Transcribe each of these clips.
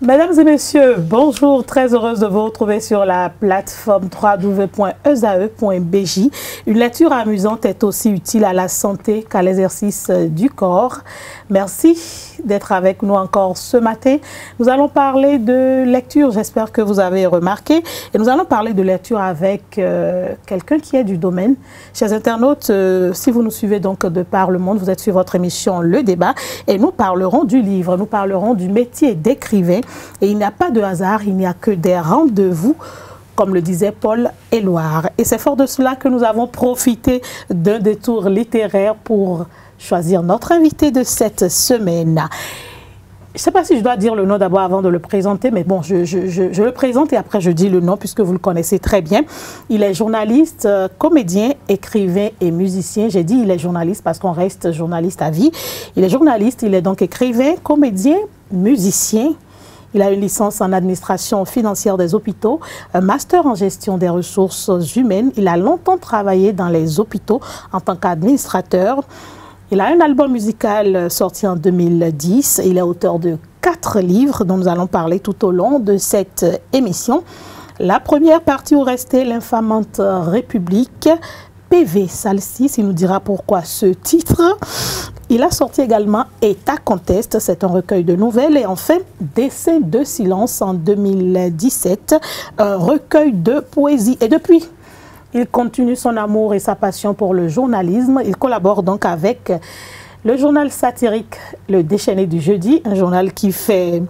Mesdames et messieurs, bonjour, très heureuse de vous retrouver sur la plateforme www.esae.bj. Une lecture amusante est aussi utile à la santé qu'à l'exercice du corps. Merci d'être avec nous encore ce matin. Nous allons parler de lecture, j'espère que vous avez remarqué, et nous allons parler de lecture avec quelqu'un qui est du domaine. Chers internautes, si vous nous suivez donc de par le monde, vous êtes sur votre émission Le Débat, et nous parlerons du livre, nous parlerons du métier d'écrivain. Et il n'y a pas de hasard, il n'y a que des rendez-vous, comme le disait Paul Éluard. Et c'est fort de cela que nous avons profité d'un détour littéraire pour choisir notre invité de cette semaine. Je ne sais pas si je dois dire le nom d'abord avant de le présenter, mais bon, je le présente et après je dis le nom puisque vous le connaissez très bien. Il est journaliste, comédien, écrivain et musicien. J'ai dit il est journaliste parce qu'on reste journaliste à vie. Il est journaliste, il est donc écrivain, comédien, musicien. Il a une licence en administration financière des hôpitaux, un master en gestion des ressources humaines. Il a longtemps travaillé dans les hôpitaux en tant qu'administrateur. Il a un album musical sorti en 2010. Il est auteur de 4 livres dont nous allons parler tout au long de cette émission. La première partie où restait l'infamante République. PV Salsis, il nous dira pourquoi ce titre. Il a sorti également État conteste, c'est un recueil de nouvelles. Et enfin, Dessin de silence en 2017, un recueil de poésie. Et depuis, il continue son amour et sa passion pour le journalisme. Il collabore donc avec le journal satirique Le Déchaîné du Jeudi, un journal qui fait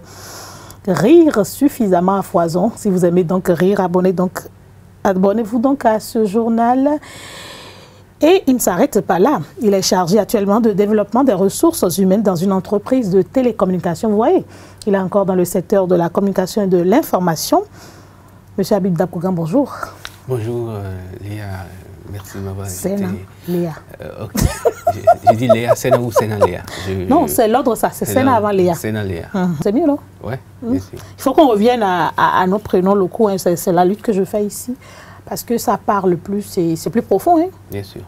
rire suffisamment à foison. Si vous aimez donc rire, abonnez-vous donc à ce journal. Et il ne s'arrête pas là. Il est chargé actuellement de développement des ressources humaines dans une entreprise de télécommunications. Vous voyez, il est encore dans le secteur de la communication et de l'information. Monsieur Habib Dakougan, bonjour. Bonjour Léa, merci de m'avoir invité. Sénat, Léa. Okay. J'ai dit Léa, Sénat ou Sénat Léa? Non, c'est l'ordre ça, c'est Sénat avant Léa. Sénat Léa. C'est mieux, non? Oui, bien sûr. Il faut qu'on revienne à nos prénoms locaux, hein. C'est la lutte que je fais ici. Parce que ça parle plus, c'est plus profond. Hein? Bien sûr.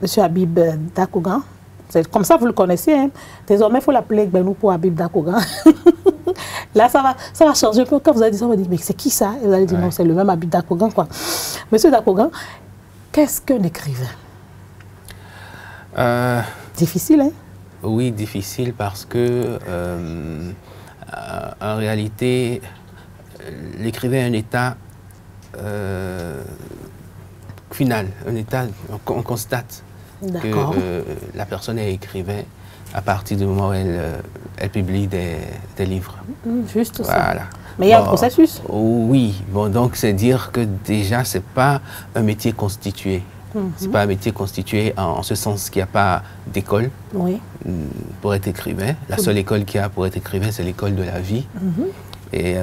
Monsieur Habib Dakougan, c'est comme ça vous le connaissez. Hein? Désormais, il faut l'appeler Gbenou pour Habib Dakougan. Là, ça va changer un peu. Quand vous allez dire ça, vous allez dire, mais c'est qui ça? Et vous allez dire, non, c'est le même Habib Dakougan, quoi. Monsieur Dakougan, qu'est-ce qu'un écrivain? Difficile, hein? Oui, difficile parce que, en réalité, l'écrivain a un état final, un état, on constate que la personne est écrivain à partir du moment où elle publie des livres. Juste voilà. Ça. Mais il y a un processus. Oui, bon, donc c'est dire que déjà, ce n'est pas un métier constitué. Ce n'est pas un métier constitué en ce sens qu'il n'y a pas d'école pour être écrivain. La seule école qu'il y a pour être écrivain, c'est l'école de la vie. Et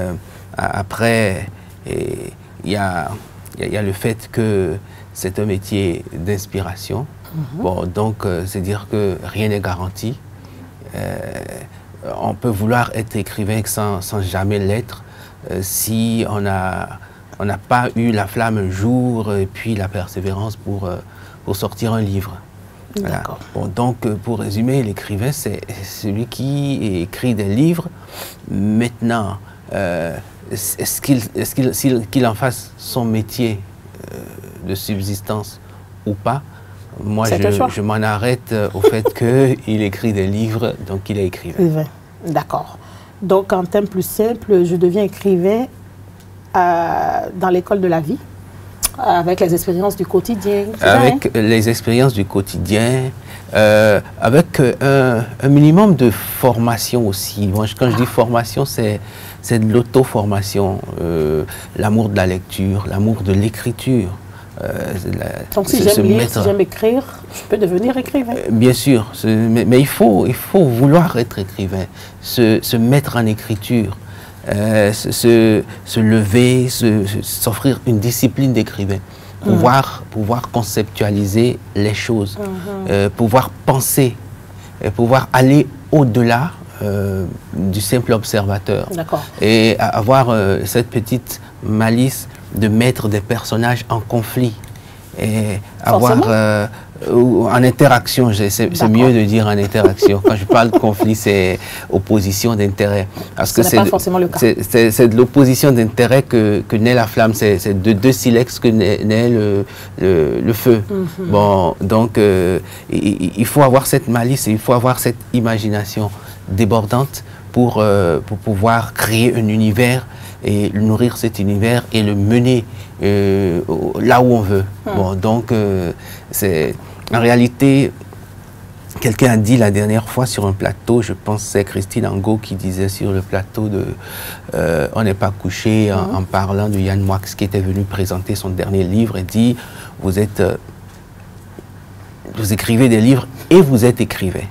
après, il y a le fait que c'est un métier d'inspiration. Bon, donc, c'est dire que rien n'est garanti. On peut vouloir être écrivain sans jamais l'être si on n'a pas eu la flamme un jour et puis la persévérance pour sortir un livre. Voilà. Bon, donc, pour résumer, l'écrivain, c'est celui qui écrit des livres. Maintenant, est-ce qu'il en fasse son métier de subsistance ou pas? Moi, je m'en arrête au fait qu'il écrit des livres, donc il est écrivain. D'accord. Donc, en termes plus simples, je deviens écrivain dans l'école de la vie, avec les expériences du quotidien. Avec les expériences du quotidien, avec un minimum de formation aussi. Moi, quand je dis formation, c'est de l'auto-formation, l'amour de la lecture, l'amour de l'écriture. Donc si j'aime lire, si j'aime écrire, je peux devenir écrivain. Bien sûr, mais il faut vouloir être écrivain, se mettre en écriture, se lever, s'offrir une discipline d'écrivain, pouvoir conceptualiser les choses, pouvoir penser, pouvoir aller au-delà du simple observateur. Et avoir cette petite malice de mettre des personnages en conflit et avoir En interaction, c'est mieux de dire en interaction. Quand je parle de conflit, c'est opposition d'intérêt. Parce que ce n'est pas forcément le cas. C'est de l'opposition d'intérêt que naît la flamme. C'est de deux silex que naît le feu. Bon, donc, il faut avoir cette malice, il faut avoir cette imagination débordante pour pouvoir créer un univers et nourrir cet univers et le mener là où on veut. Bon, donc, en réalité, quelqu'un a dit la dernière fois sur un plateau, je pense que c'est Christine Angot qui disait sur le plateau de On n'est pas couché, en parlant de Yann Moix qui était venu présenter son dernier livre, et dit vous écrivez des livres et vous êtes écrivain.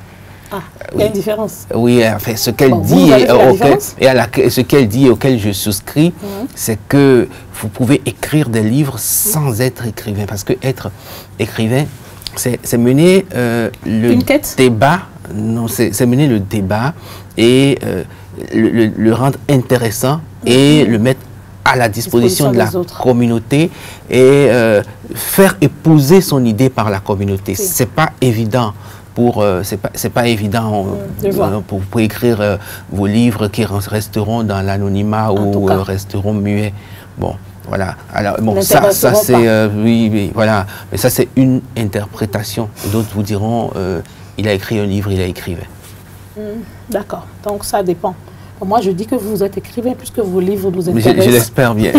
Ah, il y a une différence. Oui, enfin, ce qu'elle dit et auquel je souscris, c'est que vous pouvez écrire des livres sans être écrivain. Parce que être écrivain, c'est mener le débat, non, c'est mener le débat et le rendre intéressant et le mettre à la disposition de la communauté et faire épouser son idée par la communauté. C'est pas évident. C'est pas évident pour écrire vos livres qui resteront dans l'anonymat ou resteront muets. Bon, voilà. Alors, bon, ça c'est oui, voilà. Mais ça, c'est une interprétation. D'autres vous diront il a écrit un livre, il est écrivain. D'accord. Donc, ça dépend. Moi, je dis que vous êtes écrivain puisque vos livres nous intéressent. Je l'espère bien.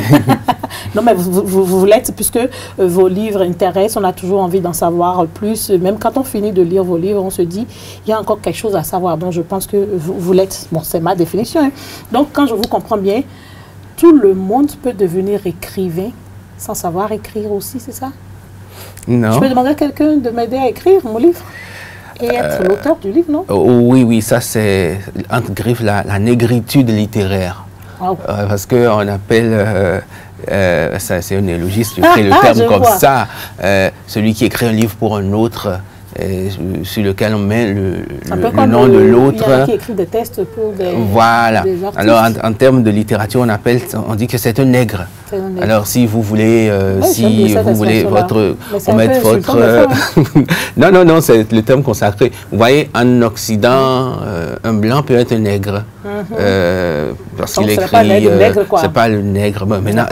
Non, mais vous l'êtes puisque vos livres intéressent. On a toujours envie d'en savoir plus. Même quand on finit de lire vos livres, on se dit, il y a encore quelque chose à savoir. Donc, je pense que vous l'êtes. Bon, c'est ma définition. Hein. Donc, quand je vous comprends bien, tout le monde peut devenir écrivain sans savoir écrire aussi, c'est ça? Non. Je peux demander à quelqu'un de m'aider à écrire mon livre? Et être l'auteur du livre, non? Oui, ça c'est, entre griffes, la négritude littéraire. Wow. Parce qu'on appelle, c'est un néologiste, je crée le terme comme ça, celui qui écrit un livre pour un autre, sur lequel on met le nom de l'autre. Il y en a qui écrit des tests pour des Voilà. Des artistes. Alors, en termes de littérature, on dit que c'est un nègre. Alors, si vous voulez, mettre votre... non, c'est le terme consacré. Vous voyez, en Occident, un blanc peut être un nègre. Parce qu'il écrit... C'est pas le nègre. Bon, maintenant,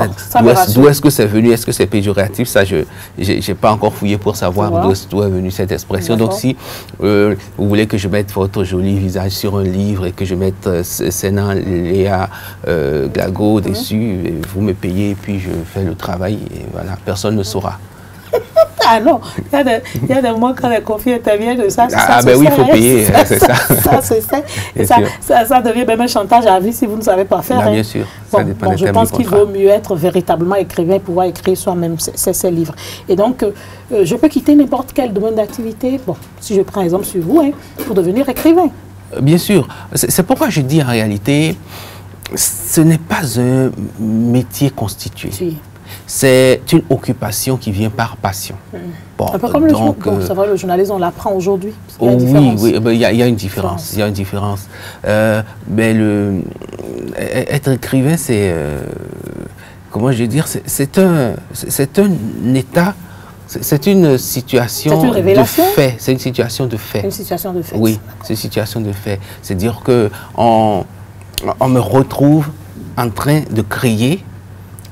d'où est-ce que c'est venu? Est-ce que c'est péjoratif? Ça, je n'ai pas encore fouillé pour savoir d'où est venue cette expression. Donc, si vous voulez que je mette votre joli visage sur un livre et que je mette Sénan Léa Glago dessus, vous me payez et puis je fais le travail et voilà, personne ne saura. Ah non, il y a des moments quand les conflits interviennent, ça oui, il faut payer, c'est ça. Ça devient même un chantage à vie si vous ne savez pas faire. Bien sûr, ça dépend des je pense qu'il vaut mieux être véritablement écrivain et pouvoir écrire soi-même ses livres. Et donc, je peux quitter n'importe quel domaine d'activité, bon, si je prends exemple sur vous, hein, pour devenir écrivain. Bien sûr. C'est pourquoi je dis en réalité, ce n'est pas un métier constitué. Si. C'est une occupation qui vient par passion. Bon, un peu comme ça va, le journalisme, on l'apprend aujourd'hui. Oui, il y a une différence. Il y a une différence. Mais être écrivain, c'est... comment je vais dire? C'est un état... C'est une situation de fait. C'est une situation de fait. Une situation de fait. Oui, c'est une situation de fait. C'est-à-dire qu'on me retrouve en train de créer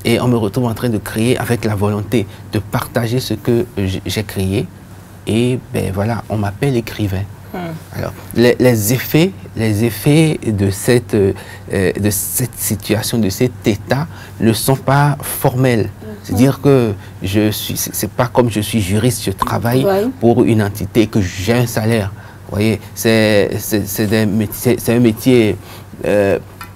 et on me retrouve en train de créer avec la volonté de partager ce que j'ai créé. Et ben voilà, on m'appelle écrivain. Alors, les effets de cette situation, de cet état ne sont pas formels. C'est-à-dire que c'est pas comme je suis juriste, je travaille pour une entité, que j'ai un salaire. Vous voyez, c'est un métier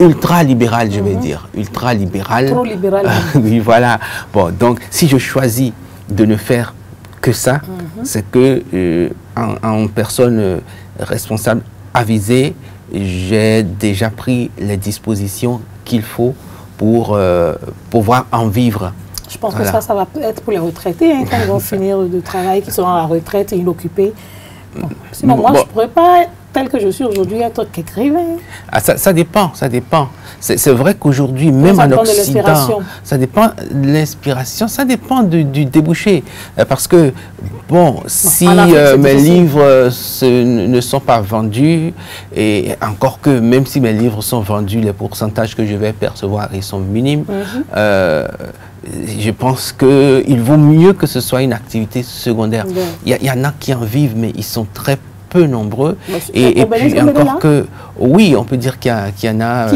ultra libéral, je vais dire. Ultra libéral. Trop libéral. Oui, voilà. Bon, donc, si je choisis de ne faire que ça, c'est que en personne responsable, avisée, j'ai déjà pris les dispositions qu'il faut pour pouvoir en vivre. Je pense que ça va être pour les retraités, quand ils vont finir de travail, qui seront à la retraite et inoccupés. Bon. Sinon, moi, je ne pourrais pas tel que je suis aujourd'hui, être qu'écrivain? Ah, ça dépend, ça dépend. C'est vrai qu'aujourd'hui, même en Occident, ça dépend de l'inspiration, ça dépend du débouché. Parce que, bon, si mes livres ne sont pas vendus, et encore que même si mes livres sont vendus, les pourcentages que je vais percevoir, ils sont minimes, je pense qu'il vaut mieux que ce soit une activité secondaire. Il y en a qui en vivent, mais ils sont très peu nombreux. Et puis encore que, oui, on peut dire qu'il y en a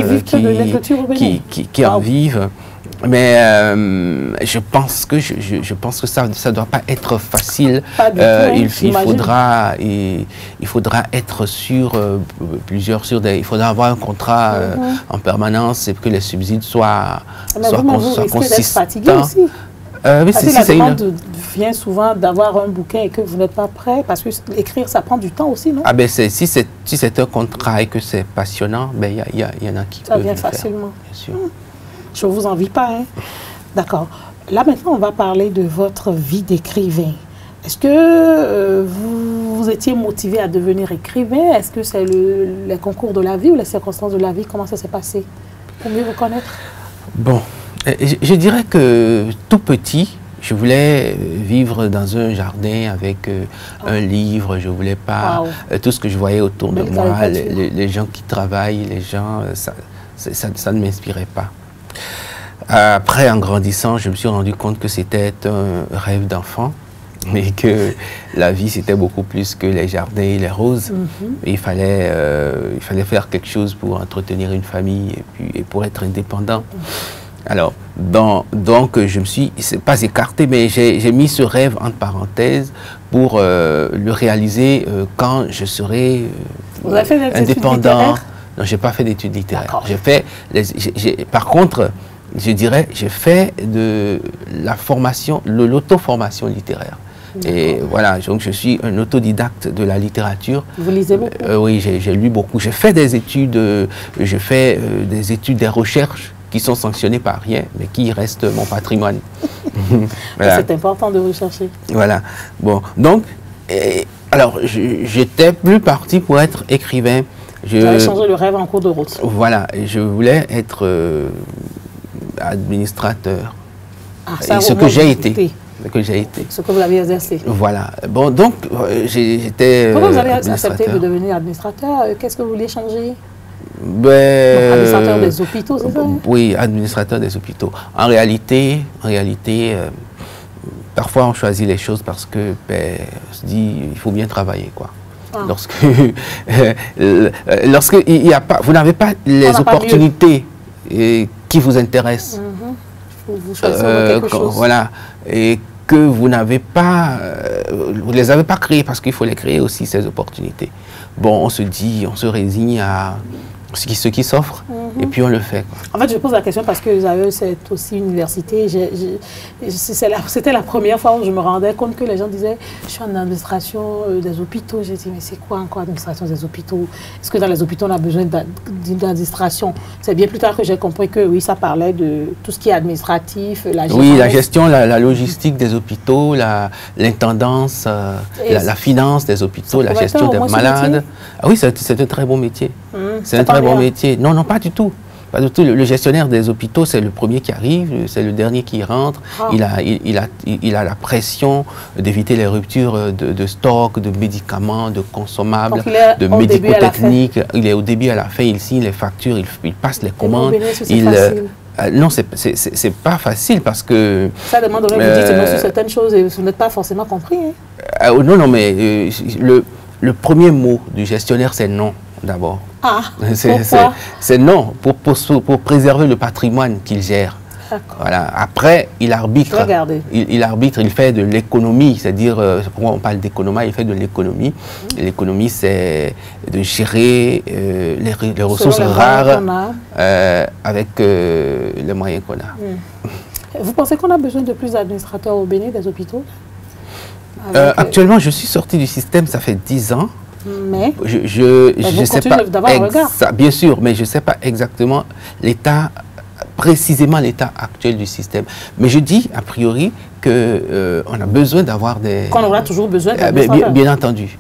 qui en vivent. Mais je pense que ça ne doit pas être facile. Il faudra être sur il faudra avoir un contrat en permanence et que les subsides soient consistants. Parce que la demande vient souvent d'avoir un bouquin et que vous n'êtes pas prêt, parce que écrire, ça prend du temps aussi, non? Ah ben si c'est un contrat et que c'est passionnant, ben il y en a qui peuvent le faire. Ça vient facilement. Bien sûr. Je ne vous envie pas, hein? D'accord. Là, maintenant, on va parler de votre vie d'écrivain. Est-ce que vous étiez motivé à devenir écrivain? Est-ce que c'est les concours de la vie ou les circonstances de la vie? Comment ça s'est passé? Pour mieux vous connaître? Bon, je dirais que tout petit, je voulais vivre dans un jardin avec un livre. Je ne voulais pas tout ce que je voyais autour de moi, les gens qui travaillent, les gens, ça ne m'inspirait pas. Après, en grandissant, je me suis rendu compte que c'était un rêve d'enfant, mais que la vie, c'était beaucoup plus que les jardins et les roses. Et il fallait faire quelque chose pour entretenir une famille et pour être indépendant. Alors, donc, je me suis, c'est pas écarté, mais j'ai mis ce rêve entre parenthèses pour le réaliser quand je serai indépendant. Non, je n'ai pas fait d'études littéraires. Par contre, je dirais, j'ai fait de la formation, l'auto-formation littéraire. Et voilà, donc je suis un autodidacte de la littérature. Vous lisez beaucoup? Oui, j'ai lu beaucoup. J'ai fait des études, des recherches qui sont sanctionnées par rien, mais qui restent mon patrimoine. Voilà. C'est important de rechercher. Voilà. Bon, donc, alors, j'étais plus parti pour être écrivain. Vous avez changé le rêve en cours de route. Voilà, je voulais être administrateur. Ce que j'ai été. Ce que vous avez exercé. Voilà. Bon, donc, j'étais. Comment vous avez accepté de devenir administrateur? Qu'est-ce que vous voulez changer? Administrateur des hôpitaux, c'est ça? Oui, administrateur des hôpitaux. En réalité, parfois on choisit les choses parce que on se dit il faut bien travailler, quoi. Lorsque il y a pas, vous n'avez pas les opportunités qui vous intéressent. Vous choisissez quelque chose. Voilà. Et que vous n'avez pas, vous ne les avez pas créées parce qu'il faut les créer aussi, ces opportunités. Bon, on se dit, on se résigne à ce qui s'offre, et puis on le fait, quoi. En fait, je pose la question parce que l'USAE, c'est aussi une université. C'était la première fois où je me rendais compte que les gens disaient « je suis en administration des hôpitaux ». J'ai dit « mais c'est quoi encore administration des hôpitaux? Est-ce que dans les hôpitaux, on a besoin d'une administration ?» C'est bien plus tard que j'ai compris que oui, ça parlait de tout ce qui est administratif, la gestion. Oui, la gestion, la logistique des hôpitaux, l'intendance, la finance des hôpitaux, la gestion des malades. Ah oui, c'est un très bon métier. C'est un très bon métier. Non, non, pas du tout. Pas du tout. Le gestionnaire des hôpitaux, c'est le premier qui arrive, c'est le dernier qui rentre. Il a la pression d'éviter les ruptures de stock, de médicaments, de consommables, de médico-techniques. Il est au début à la fin, il signe les factures, il passe les commandes. Non, c'est pas facile parce que... Ça demande de vous dire sur certaines choses et vous n'êtes pas forcément compris. Hein? Non, non, mais le premier mot du gestionnaire, c'est non, d'abord. Ah, c'est non, pour préserver le patrimoine qu'il gère. Voilà. Après, il arbitre. Il arbitre, il fait de l'économie, c'est-à-dire, pourquoi on parle d'économie, il fait de l'économie. L'économie, c'est de gérer les ressources rares avec les moyens qu'on a. Vous pensez qu'on a besoin de plus d'administrateurs au Bénin des hôpitaux? Actuellement, je suis sorti du système, ça fait 10 ans. Mais je sais pas d'avoir un regard. Bien sûr, mais je ne sais pas exactement l'état précisément l'état actuel du système. Mais je dis, a priori, qu'on a besoin d'avoir des... Qu'on aura toujours besoin d'administrateurs.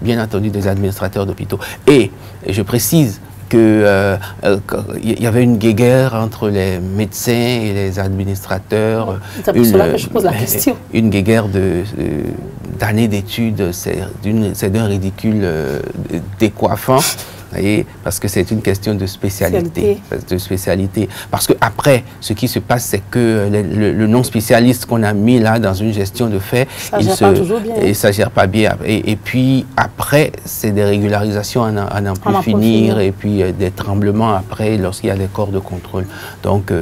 Bien entendu, des administrateurs d'hôpitaux. Et je précise qu'il y avait une guéguerre entre les médecins et les administrateurs. C'est pour cela que je pose la question. Une guéguerre d'années d'études, c'est d'un ridicule décoiffant. Voyez, parce que c'est une question de spécialité. Parce que après, ce qui se passe, c'est que le non-spécialiste qu'on a mis là dans une gestion de fait, ça gère pas bien. Et puis après, c'est des régularisations à n'en plus finir, et puis des tremblements après lorsqu'il y a des corps de contrôle. Donc,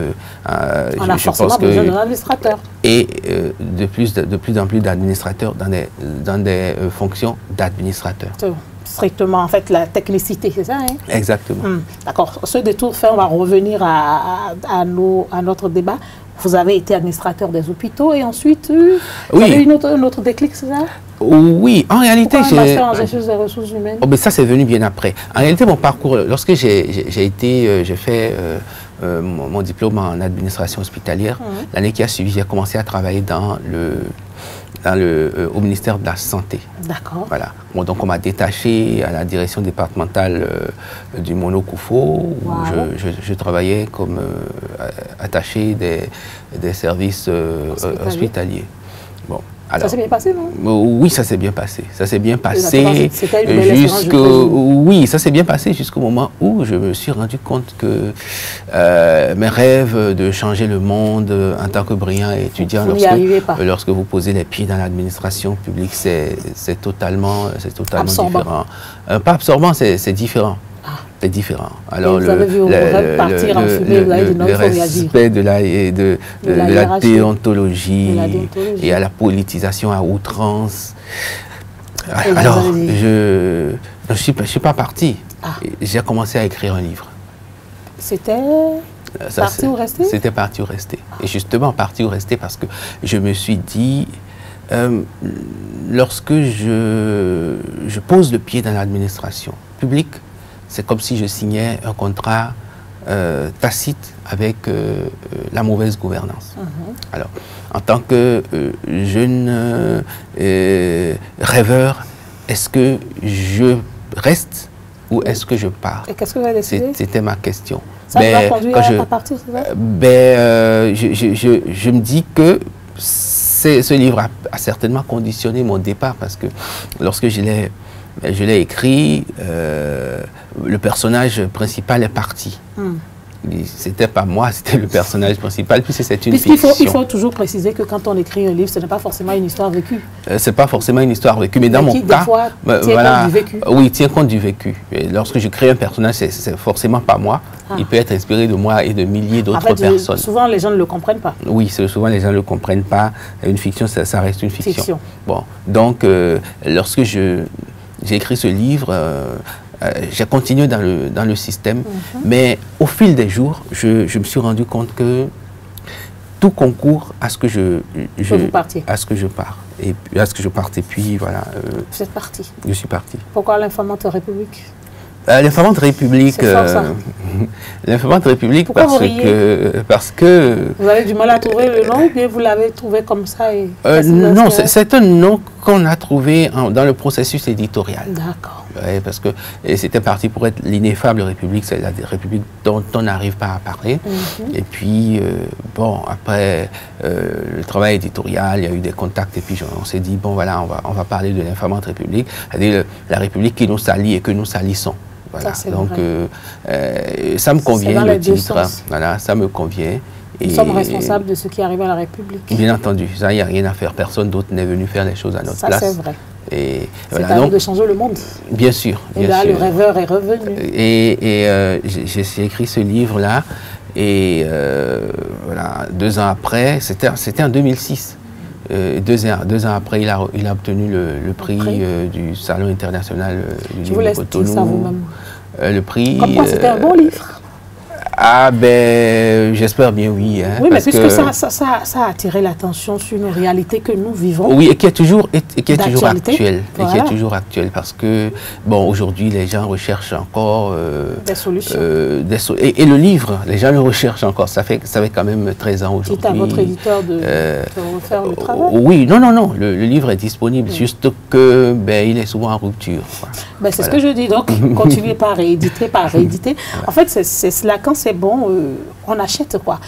on a forcément besoin d'un administrateur. Et de plus en plus d'administrateurs dans des fonctions d'administrateurs. Strictement, en fait, la technicité, c'est ça, hein? Exactement. D'accord. Ce détour fait, on va revenir à notre débat. Vous avez été administrateur des hôpitaux et ensuite, vous avez eu un autre déclic, c'est ça? Oui, en réalité, j'ai... un master en gestion des ressources humaines? Oh, mais ça, c'est venu bien après. En réalité, mon parcours, lorsque j'ai fait mon diplôme en administration hospitalière, l'année qui a suivi, j'ai commencé à travailler au ministère de la Santé. D'accord. Voilà. Bon, donc, on m'a détaché à la direction départementale du Mono-Koufo, où je travaillais comme attaché des services hospitaliers. Bon. Alors, ça s'est bien passé, non? Oui, ça s'est bien passé. Ça s'est bien passé. Oui, ça s'est bien passé jusqu'au moment où je me suis rendu compte que mes rêves de changer le monde en tant que brillant étudiant, lorsque vous posez les pieds dans l'administration publique, c'est totalement différent. Pas absorbant, c'est différent. C'est différent. Alors, le respect de la déontologie et à la politisation à outrance. Alors, je ne suis pas parti. J'ai commencé à écrire un livre. C'était parti ou resté? C'était parti ou resté. Et justement, parti ou resté parce que je me suis dit, lorsque je pose le pied dans l'administration publique, c'est comme si je signais un contrat tacite avec la mauvaise gouvernance. Alors, en tant que jeune rêveur, est-ce que je reste ou est-ce que je pars? Et qu'est-ce que vous avez décidé? C'était ma question. Ça vous a conduit à partir, c'est ça? Je me dis que ce livre a certainement conditionné mon départ parce que lorsque je l'ai écrit, le personnage principal est parti. C'était pas moi, c'était le personnage principal, puis c'est une fiction. Il faut toujours préciser que quand on écrit un livre, ce n'est pas forcément une histoire vécue. C'est pas forcément une histoire vécue, mais dans mon cas, tient compte du vécu. Oui, tient compte du vécu. Et lorsque je crée un personnage, c'est forcément pas moi. Il peut être inspiré de moi et de milliers d'autres personnes. Souvent, les gens ne le comprennent pas. Oui, souvent les gens ne le comprennent pas. Une fiction, ça reste une fiction. Bon, donc, lorsque j'ai écrit ce livre, j'ai continué dans le système, mais au fil des jours, je me suis rendu compte que tout concourt à ce que je parte. Et puis voilà. Vous êtes parti. Je suis parti. Pourquoi l'Infamante République? L'Infamante République, l'Infamante République parce que... Vous avez du mal à trouver le nom ou bien vous l'avez trouvé comme ça non, c'est un nom qu'on a trouvé dans le processus éditorial. D'accord. Ouais, parce que c'était parti pour être l'ineffable République, c'est la République dont on n'arrive pas à parler. Et puis, bon, après le travail éditorial, il y a eu des contacts et puis on s'est dit, bon voilà, on va parler de l'Infamante République, c'est-à-dire la République qui nous salit et que nous salissons. Voilà. Donc, ça me convient, le titre. Voilà, ça me convient. Nous sommes responsables de ce qui arrive à la République. Bien entendu, ça, il n'y a rien à faire. Personne d'autre n'est venu faire les choses à notre place. Ça, c'est vrai. Et c'est à nous de changer le monde. Bien sûr. Et là, le rêveur est revenu. Et j'ai écrit ce livre-là. Et voilà, 2 ans après, c'était en 2006. 2 ans après, il a obtenu le prix du Salon international du livre Cotonou. Ça vous-même. Le prix. Comme quoi, c'était un bon livre. Ah ben, j'espère bien oui. Hein, oui, mais puisque ça a attiré l'attention sur une réalité que nous vivons. Oui, et qui est toujours actuelle. Voilà. Et qui est toujours actuelle parce que, bon, aujourd'hui, les gens recherchent encore... des solutions. Et le livre, les gens le recherchent encore. Ça fait quand même 13 ans aujourd'hui. Dites à votre éditeur de refaire le travail. Oui, non. Le livre est disponible, juste que ben, il est souvent en rupture. Ben, c'est ce que je dis. Donc, continuez par rééditer, En fait, c'est cela. Quand c'est bon, on achète, quoi.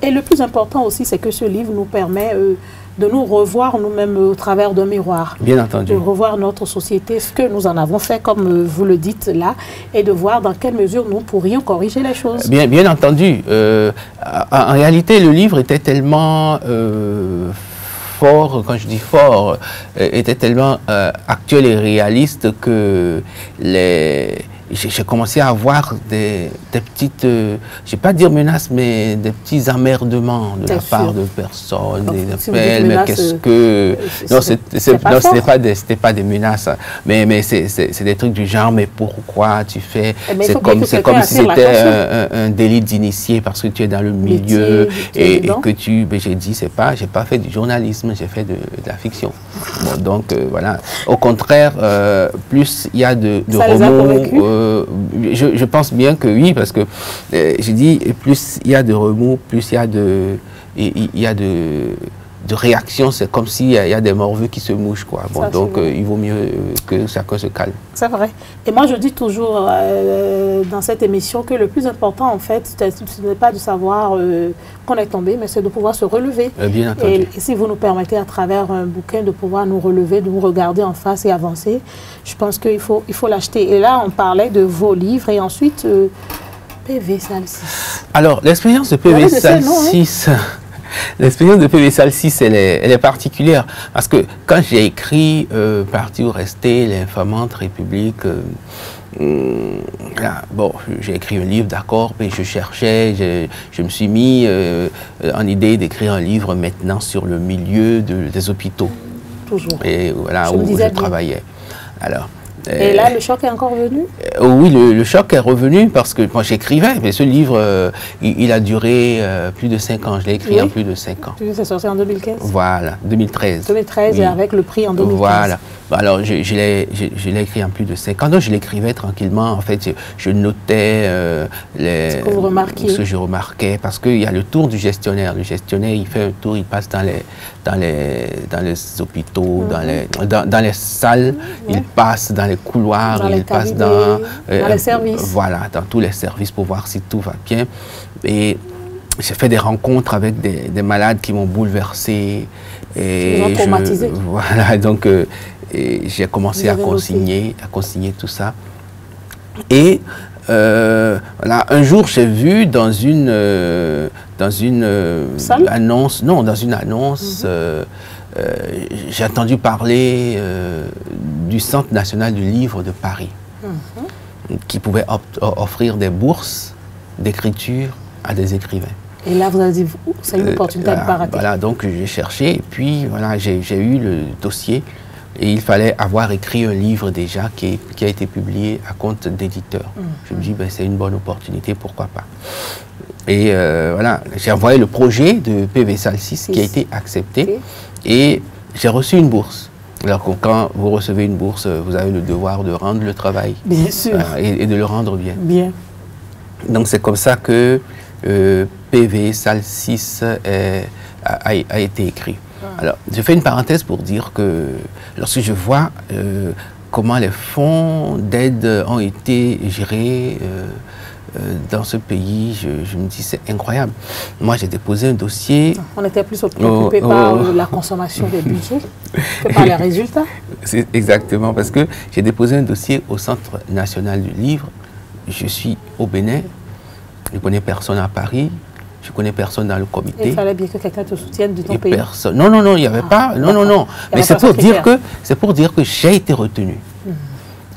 Et le plus important aussi, c'est que ce livre nous permet de nous revoir nous-mêmes au travers d'un miroir. Bien entendu. De revoir notre société, ce que nous en avons fait, comme vous le dites là, et de voir dans quelle mesure nous pourrions corriger les choses. Bien entendu. En réalité, le livre était tellement... fort, quand je dis fort, était tellement actuel et réaliste que j'ai commencé à avoir des petites, je ne vais pas dire menaces, mais des petits emmerdements de la part de personnes, des appels, mais qu'est-ce que... Non, ce n'était pas des menaces, mais c'est des trucs du genre, mais pourquoi tu fais... C'est comme si c'était un délit d'initié parce que tu es dans le milieu et que tu... Ben, j'ai dit, j'ai pas fait du journalisme, j'ai fait de la fiction. Bon, donc, voilà. Au contraire, plus il y a de remous... je pense bien que oui, parce que j'ai dit, plus il y a de remous, plus il y a de réactions, c'est comme s'il y a des morveux qui se mouchent, quoi. Bon, ça, donc il vaut mieux que chacun se calme. C'est vrai. Et moi, je dis toujours dans cette émission que le plus important, en fait, ce n'est pas de savoir qu'on est tombé, mais c'est de pouvoir se relever. Bien entendu. Et si vous nous permettez, à travers un bouquin, de pouvoir nous relever, de nous regarder en face et avancer, je pense qu'il faut l'acheter. Et là, on parlait de vos livres et ensuite, PV Salle 6. Alors, l'expérience de PV Salle 6... L'expérience de PV Salle 6, elle est particulière parce que quand j'ai écrit Partir ou rester, l'infamante République, bon, j'ai écrit un livre, d'accord, mais je cherchais, je me suis mis en idée d'écrire un livre maintenant sur le milieu des hôpitaux. Toujours. Et voilà, où je travaillais. Alors, et là, le choc est encore venu? Oui, le choc est revenu parce que moi j'écrivais, mais ce livre, il a duré plus de 5 ans. Je l'ai écrit en plus de 5 ans. C'est sorti en 2015? Voilà, 2013. 2013 et avec le prix en 2015. Voilà. Alors, je l'ai écrit en plus de 5 ans. Donc, je l'écrivais tranquillement. En fait, je notais ce que je remarquais parce qu'il y a le tour du gestionnaire. Le gestionnaire, il fait un tour, il passe dans les hôpitaux, dans les salles, il passe dans les couloirs, il passe dans les services. Voilà, dans tous les services pour voir si tout va bien. Et j'ai fait des rencontres avec des malades qui m'ont bouleversé. Ils ont traumatisé. Voilà, donc j'ai commencé à consigner tout ça. Et voilà, un jour, j'ai vu dans une annonce, j'ai entendu parler du Centre national du livre de Paris, qui pouvait offrir des bourses d'écriture à des écrivains. Et là, vous avez dit, c'est une opportunité à ne pas rater. Voilà, donc j'ai cherché, et puis voilà, j'ai eu le dossier, et il fallait avoir écrit un livre déjà qui a été publié à compte d'éditeur. Je me dis, ben, c'est une bonne opportunité, pourquoi pas. Et voilà, j'ai envoyé le projet de PV Salle 6 qui a été accepté, et j'ai reçu une bourse. Alors quand vous recevez une bourse, vous avez le devoir de rendre le travail. Bien sûr. Et de le rendre bien. Bien. Donc c'est comme ça que PV Salle 6 a été écrit. Alors, je fais une parenthèse pour dire que lorsque je vois comment les fonds d'aide ont été gérés dans ce pays, je me dis c'est incroyable. Moi, j'ai déposé un dossier... On était plus préoccupé par la consommation des budgets que par les résultats. C'est exactement, parce que j'ai déposé un dossier au Centre national du livre. Je suis au Bénin, je ne connais personne à Paris, je ne connais personne dans le comité. Il fallait bien que quelqu'un te soutienne de ton pays. Non, il n'y avait pas. Non. Mais c'est pour dire que j'ai été retenu.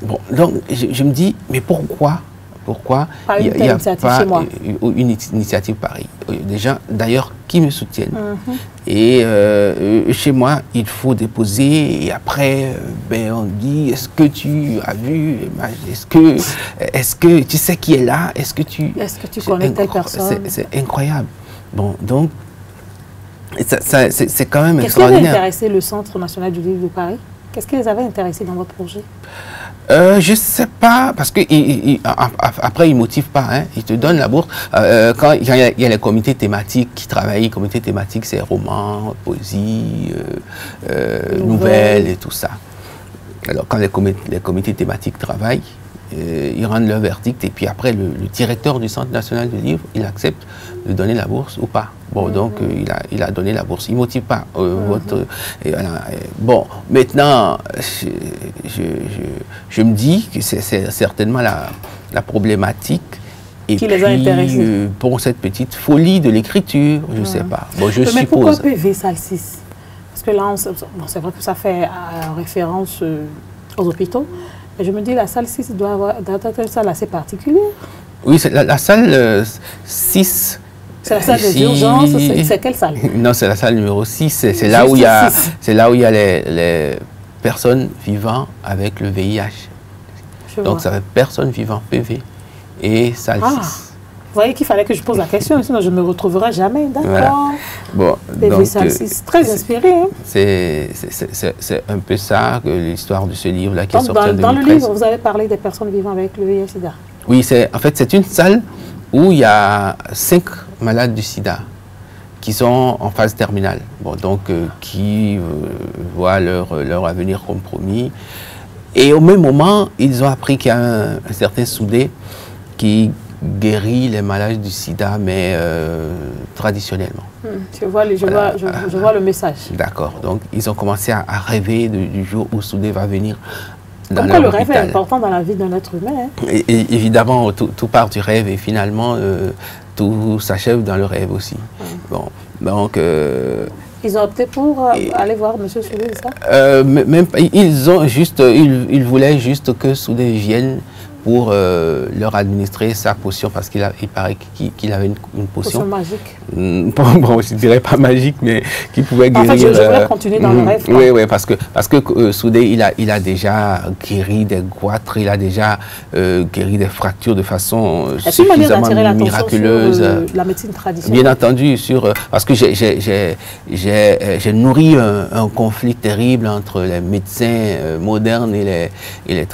Bon, donc je me dis, mais pourquoi pourquoi il n'y a pas une initiative pareille. Des gens, d'ailleurs, qui me soutiennent. Et chez moi, il faut déposer et après, ben, on dit, est-ce que tu as vu, est-ce que tu sais qui est là, est-ce que tu connais telle personne? C'est incroyable. Bon, donc, c'est quand même extraordinaire. Qu'est-ce qui avait intéressé le Centre national du livre de Paris? Qu'est-ce qui les avait intéressés dans votre projet? Je ne sais pas, parce que après, ils ne motivent pas, hein, ils te donnent la bourse. Quand il y a les comités thématiques qui travaillent, les comités thématiques, c'est romans, poésie, nouvelles et tout ça. Alors, quand les comités thématiques travaillent, ils rendent leur verdict, et puis après, le directeur du Centre national du livre, il accepte de donner la bourse ou pas. Bon, donc, il a donné la bourse. Il ne motive pas votre... voilà. Bon, maintenant, je me dis que c'est certainement la problématique. Et qui puis, les a intéressés. Pour cette petite folie de l'écriture, je ne sais pas. Bon, je mais suppose. Pourquoi PV SALSIS? Parce que là, c'est vrai que ça fait référence aux hôpitaux. Et je me dis, la salle 6 doit être une salle assez particulière. Oui, la salle 6... C'est la salle des urgences, c'est quelle salle? Non, c'est la salle numéro 6, c'est là où il y a les personnes vivant avec le VIH. Donc ça fait personnes vivant PV et salle 6. Vous voyez qu'il fallait que je pose la question, sinon je ne me retrouverai jamais, d'accord. Voilà. Bon, PV salle 6, très inspiré. Hein? C'est un peu ça, l'histoire de ce livre-là qui est sorti en 2013. Dans le livre, vous avez parlé des personnes vivant avec le VIH-Sida. Oui, en fait, c'est une salle où il y a 5 malades du sida qui sont en phase terminale, bon, donc qui voient leur avenir compromis. Et au même moment, ils ont appris qu'il y a un certain Soudé qui guérit les malades du sida, mais traditionnellement. Je vois le message. D'accord, donc ils ont commencé à rêver du jour où Soudé va venir. Comme quoi le rêve est important dans la vie d'un être humain. Hein. Et évidemment, tout part du rêve et finalement, tout s'achève dans le rêve aussi. Bon, donc... ils ont opté pour aller voir M. Soudé, c'est ça? Ils voulaient juste que Soudé vienne pour leur administrer sa potion, parce qu'il paraît qu'il avait une potion. Magique. Bon, je ne dirais pas magique, mais qui pouvait guérir... En fait, je voulais continuer dans le rêve. Oui, parce que Soudé, il a déjà guéri des goitres, il a déjà guéri des fractures de façon suffisamment miraculeuse. La médecine traditionnelle. Bien entendu, parce que j'ai nourri un conflit terrible entre les médecins modernes et les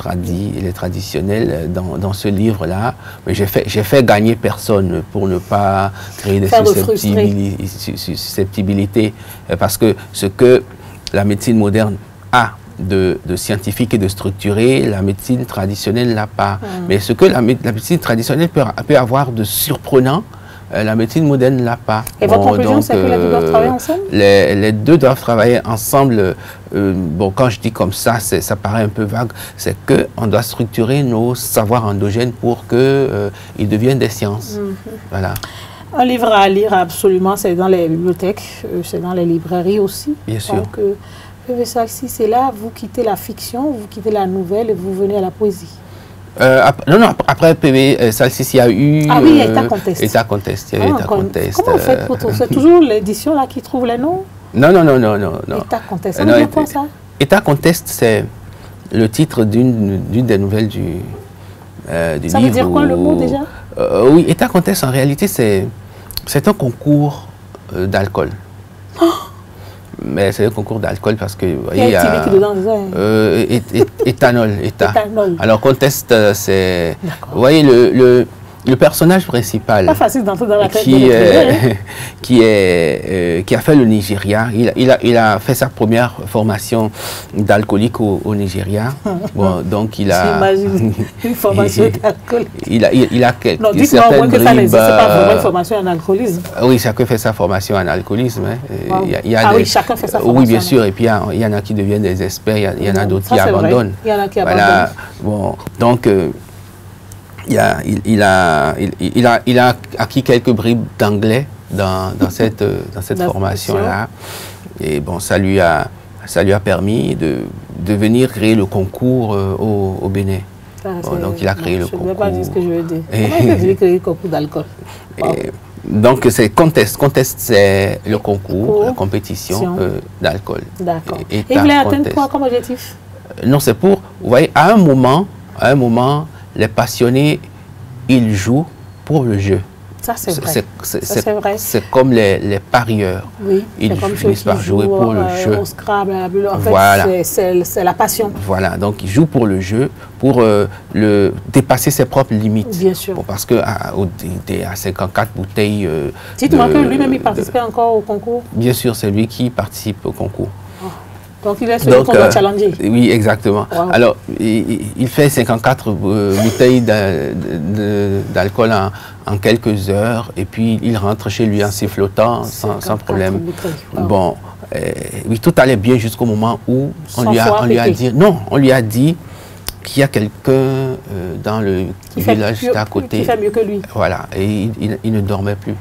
traditionnels dans ce livre-là, mais j'ai fait gagner personne pour ne pas créer des susceptibilités, parce que ce que la médecine moderne a de scientifique et de structuré, la médecine traditionnelle n'a pas. Mais ce que la médecine traditionnelle peut avoir de surprenant, la médecine moderne ne l'a pas. Et votre conclusion, c'est que les deux doivent travailler ensemble? Les deux doivent travailler ensemble. Bon, quand je dis comme ça, ça paraît un peu vague. C'est qu'on doit structurer nos savoirs endogènes pour qu'ils deviennent des sciences. Voilà. Un livre à lire absolument, c'est dans les bibliothèques, c'est dans les librairies aussi. Bien sûr. Donc, PV SALSIS, c'est là, vous quittez la fiction, vous quittez la nouvelle et vous venez à la poésie. Non, après PV SALSIS, il y a eu... Ah oui, État Contest. État Contest, il y a eu État Contest. Comment vous faites pour trouver? C'est toujours l'édition là qui trouve les noms? Non. État Contest, ça veut dire quoi ça? État Contest, c'est le titre d'une des nouvelles du livre. Ça veut dire quoi le mot déjà? Oui, État Contest, en réalité, c'est un concours d'alcool. Mais c'est un concours d'alcool parce que... Il y a dedans, éthanol. Alors, Contest, c'est... Vous voyez, le personnage principal... Pas facile d'entrer dans la tête qui a fait le Nigeria. Il a fait sa première formation d'alcoolique au Nigeria. Bon, donc il a... J'imagine une formation d'alcoolique. Il a quelques... Non, dites-moi au moins que ça n'existe pas vraiment une formation en alcoolisme. Oui, chacun fait sa formation en alcoolisme. Hein. Wow. Oui, chacun fait sa formation. Oui, bien sûr. Et puis il y en a qui deviennent des experts, il y en a d'autres qui abandonnent. Il y en a qui abandonnent. Bon, donc... Il a acquis quelques bribes d'anglais dans cette formation-là. Et bon, ça lui a permis de venir créer le concours au Bénin. Bon, donc il a créé le concours. Je ne vais pas dire ce que je veux dire. Comment est-ce créé le concours d'alcool? Donc c'est Contest. Contest, c'est le concours, la compétition d'alcool. D'accord. Et il voulait atteindre quoi comme objectif? Non, c'est pour, vous voyez, à un moment, les passionnés, ils jouent pour le jeu. Ça, c'est vrai. C'est comme les parieurs. Oui, ils finissent par jouer pour le jeu. Au Scrabble, en voilà. fait, c'est la passion. Voilà, donc ils jouent pour le jeu, pour dépasser ses propres limites. Bien sûr. Bon, parce qu'à 54 bouteilles... Dites-moi que lui-même, il participait encore au concours? Bien sûr, c'est lui qui participe au concours. Donc, il est celui qu'on doit challenger. Oui, exactement. Wow. Alors, il fait 54 bouteilles d'alcool en quelques heures, et puis il rentre chez lui en sifflotant, sans problème. Wow. Bon, oui, tout allait bien jusqu'au moment où on lui a dit... Non, on lui a dit qu'il y a quelqu'un dans le village d'à côté. Qui fait mieux que lui. Voilà, et il ne dormait plus.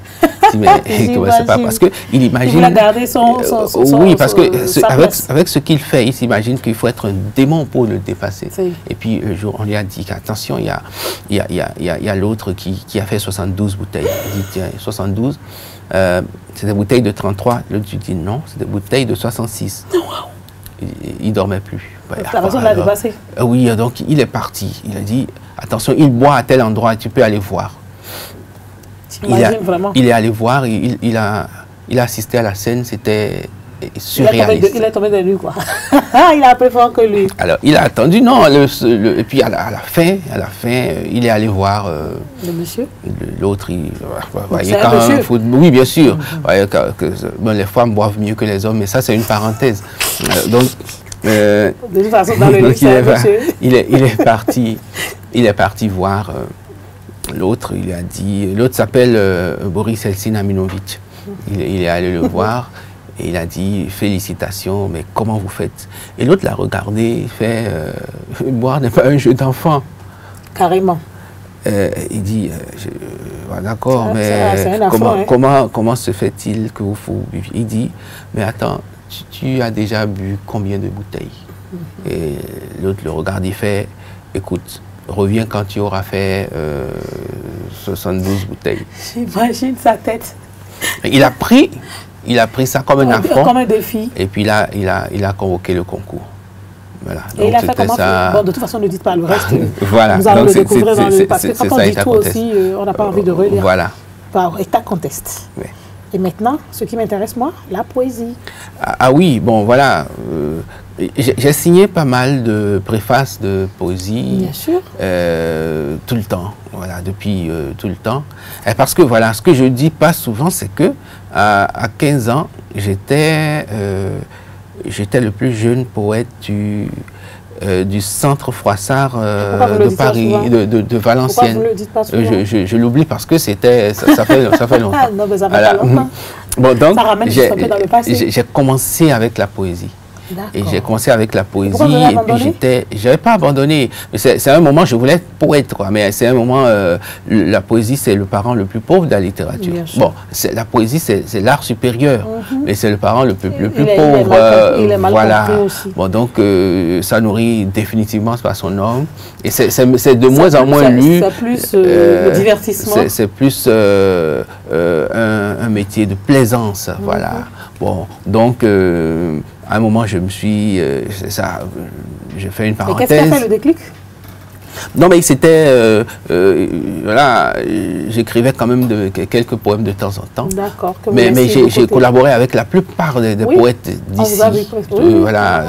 Mais c'est pas parce qu'il imagine. Il a gardé son oui, parce que avec ce qu'il fait, il s'imagine qu'il faut être un démon pour le dépasser. Et puis un jour, on lui a dit qu'attention, il y a l'autre qui a fait 72 bouteilles. Il dit tiens, 72, c'est des bouteilles de 33. L'autre lui dit non, c'est des bouteilles de 66. Il ne dormait plus. La raison de la dépasser. Oui, donc il est parti. Il a dit attention, il boit à tel endroit, tu peux aller voir. Il est allé voir, il a assisté à la scène, c'était surréaliste. Il est tombé de lui, quoi. Il a plus fort que lui. Alors, il a attendu, non, et puis à la fin, il est allé voir... le monsieur? L'autre, voyez, quand oui, bien sûr. Voyez, les femmes boivent mieux que les hommes, mais ça, c'est une parenthèse. Donc, de toute façon, dans le livre, c'est un monsieur. Il est parti voir... L'autre, il a dit, l'autre s'appelle Boris Eltsine Aminovitch. Il est allé le voir et il a dit félicitations, mais comment vous faites? Et l'autre l'a regardé, il fait boire n'est pas un jeu d'enfant. Carrément. Il dit d'accord, mais comment se fait-il que vous buviez? Il dit mais attends, tu as déjà bu combien de bouteilles? Et l'autre le regarde, il fait écoute. Reviens quand tu auras fait 72 bouteilles. J'imagine sa tête. Il a pris ça comme un affront. Comme un défi. Et puis là, il a convoqué le concours. Voilà. Et il a fait comment ça... Bon, de toute façon, ne dites pas le reste. Voilà. Nous allons le découvrir dans le... Parce que quand on dit tout aussi, on n'a pas envie de relire. Voilà. État Contest. Oui. Et maintenant, ce qui m'intéresse, moi, la poésie. Ah oui, bon, voilà. J'ai signé pas mal de préfaces de poésie. Bien sûr. Tout le temps, voilà, depuis tout le temps. Et parce que, voilà, ce que je dis pas souvent, c'est que à 15 ans, j'étais le plus jeune poète du centre Froissart de Paris, de Valenciennes. Pourquoi vous le dites pas souvent? Je l'oublie parce que ça fait longtemps. Ah non, mais ça fait pas longtemps. Bon, donc, ça ramène un peu dans le passé. J'ai commencé avec la poésie. Et j'ai commencé avec la poésie. Et puis j'avais pas abandonné. C'est un moment, je voulais être poète, quoi. Mais c'est un moment, la poésie, c'est le parent le plus pauvre de la littérature. Bon, la poésie, c'est l'art supérieur, mais c'est le parent le plus pauvre. Il est mal compris aussi. Bon, donc, ça nourrit définitivement pas son homme. Et c'est de moins en moins lu. C'est plus le divertissement. C'est plus un métier de plaisance, voilà. Bon, donc... à un moment, je me suis... j'ai fait une parenthèse. Et qu'est-ce qui a fait le déclic? Non, mais c'était... voilà, j'écrivais quand même quelques poèmes de temps en temps. D'accord. Mais j'ai collaboré avec la plupart des poètes d'ici. Voilà,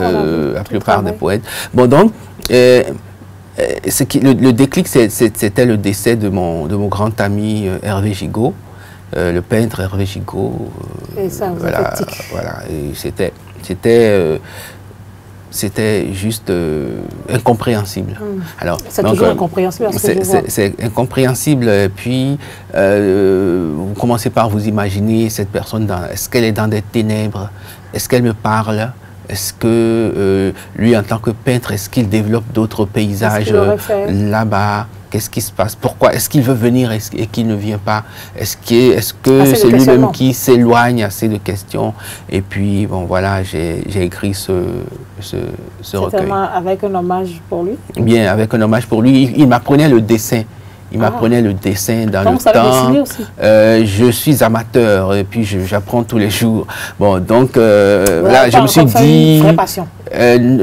la plupart des poètes. Bon, donc, le déclic, c'était le décès de mon grand ami Hervé Gigot, le peintre Hervé Gigot. Et ça, vous voilà, voilà, et c'était juste incompréhensible. Alors, c'est toujours incompréhensible. C'est incompréhensible. Et puis, vous commencez par vous imaginer cette personne, est-ce qu'elle est dans des ténèbres? Est-ce qu'elle me parle? Est-ce que lui, en tant que peintre, est-ce qu'il développe d'autres paysages là-bas? Qu'est-ce qui se passe? Pourquoi? Est-ce qu'il veut venir et qu'il ne vient pas? Est-ce que c'est lui-même qui s'éloigne? Assez de questions. Et puis, bon, voilà, j'ai écrit ce recueil. Avec un hommage pour lui? Bien, avec un hommage pour lui. Il m'apprenait le dessin. Il m'apprenait le dessin dans le temps. Aussi. Je suis amateur et puis j'apprends tous les jours. Bon, donc là, je me suis dit... C'est une vraie passion.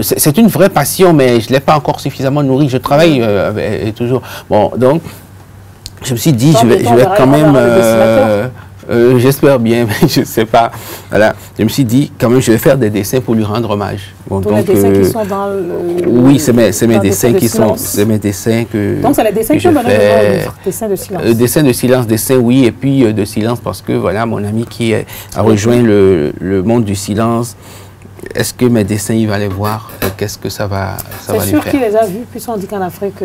C'est une vraie passion, mais je ne l'ai pas encore suffisamment nourrie. Je travaille toujours. Bon, donc, je me suis dit, je vais quand même... J'espère bien, mais je ne sais pas. Voilà. Je me suis dit, quand même, je vais faire des dessins pour lui rendre hommage. Bon, donc, les dessins qui sont dans le... Oui, c'est mes dessins qui sont... C'est mes dessins que... Donc, c'est les dessins que je fais. Dessins de silence. Dessins de silence, dessins, oui, et puis de silence, parce que, voilà, mon ami qui a rejoint le monde du silence, est-ce que mes dessins, il va les voir? Qu'est-ce que ça va lui faire? C'est sûr qu'il les a vus, puisqu'on dit qu'en Afrique...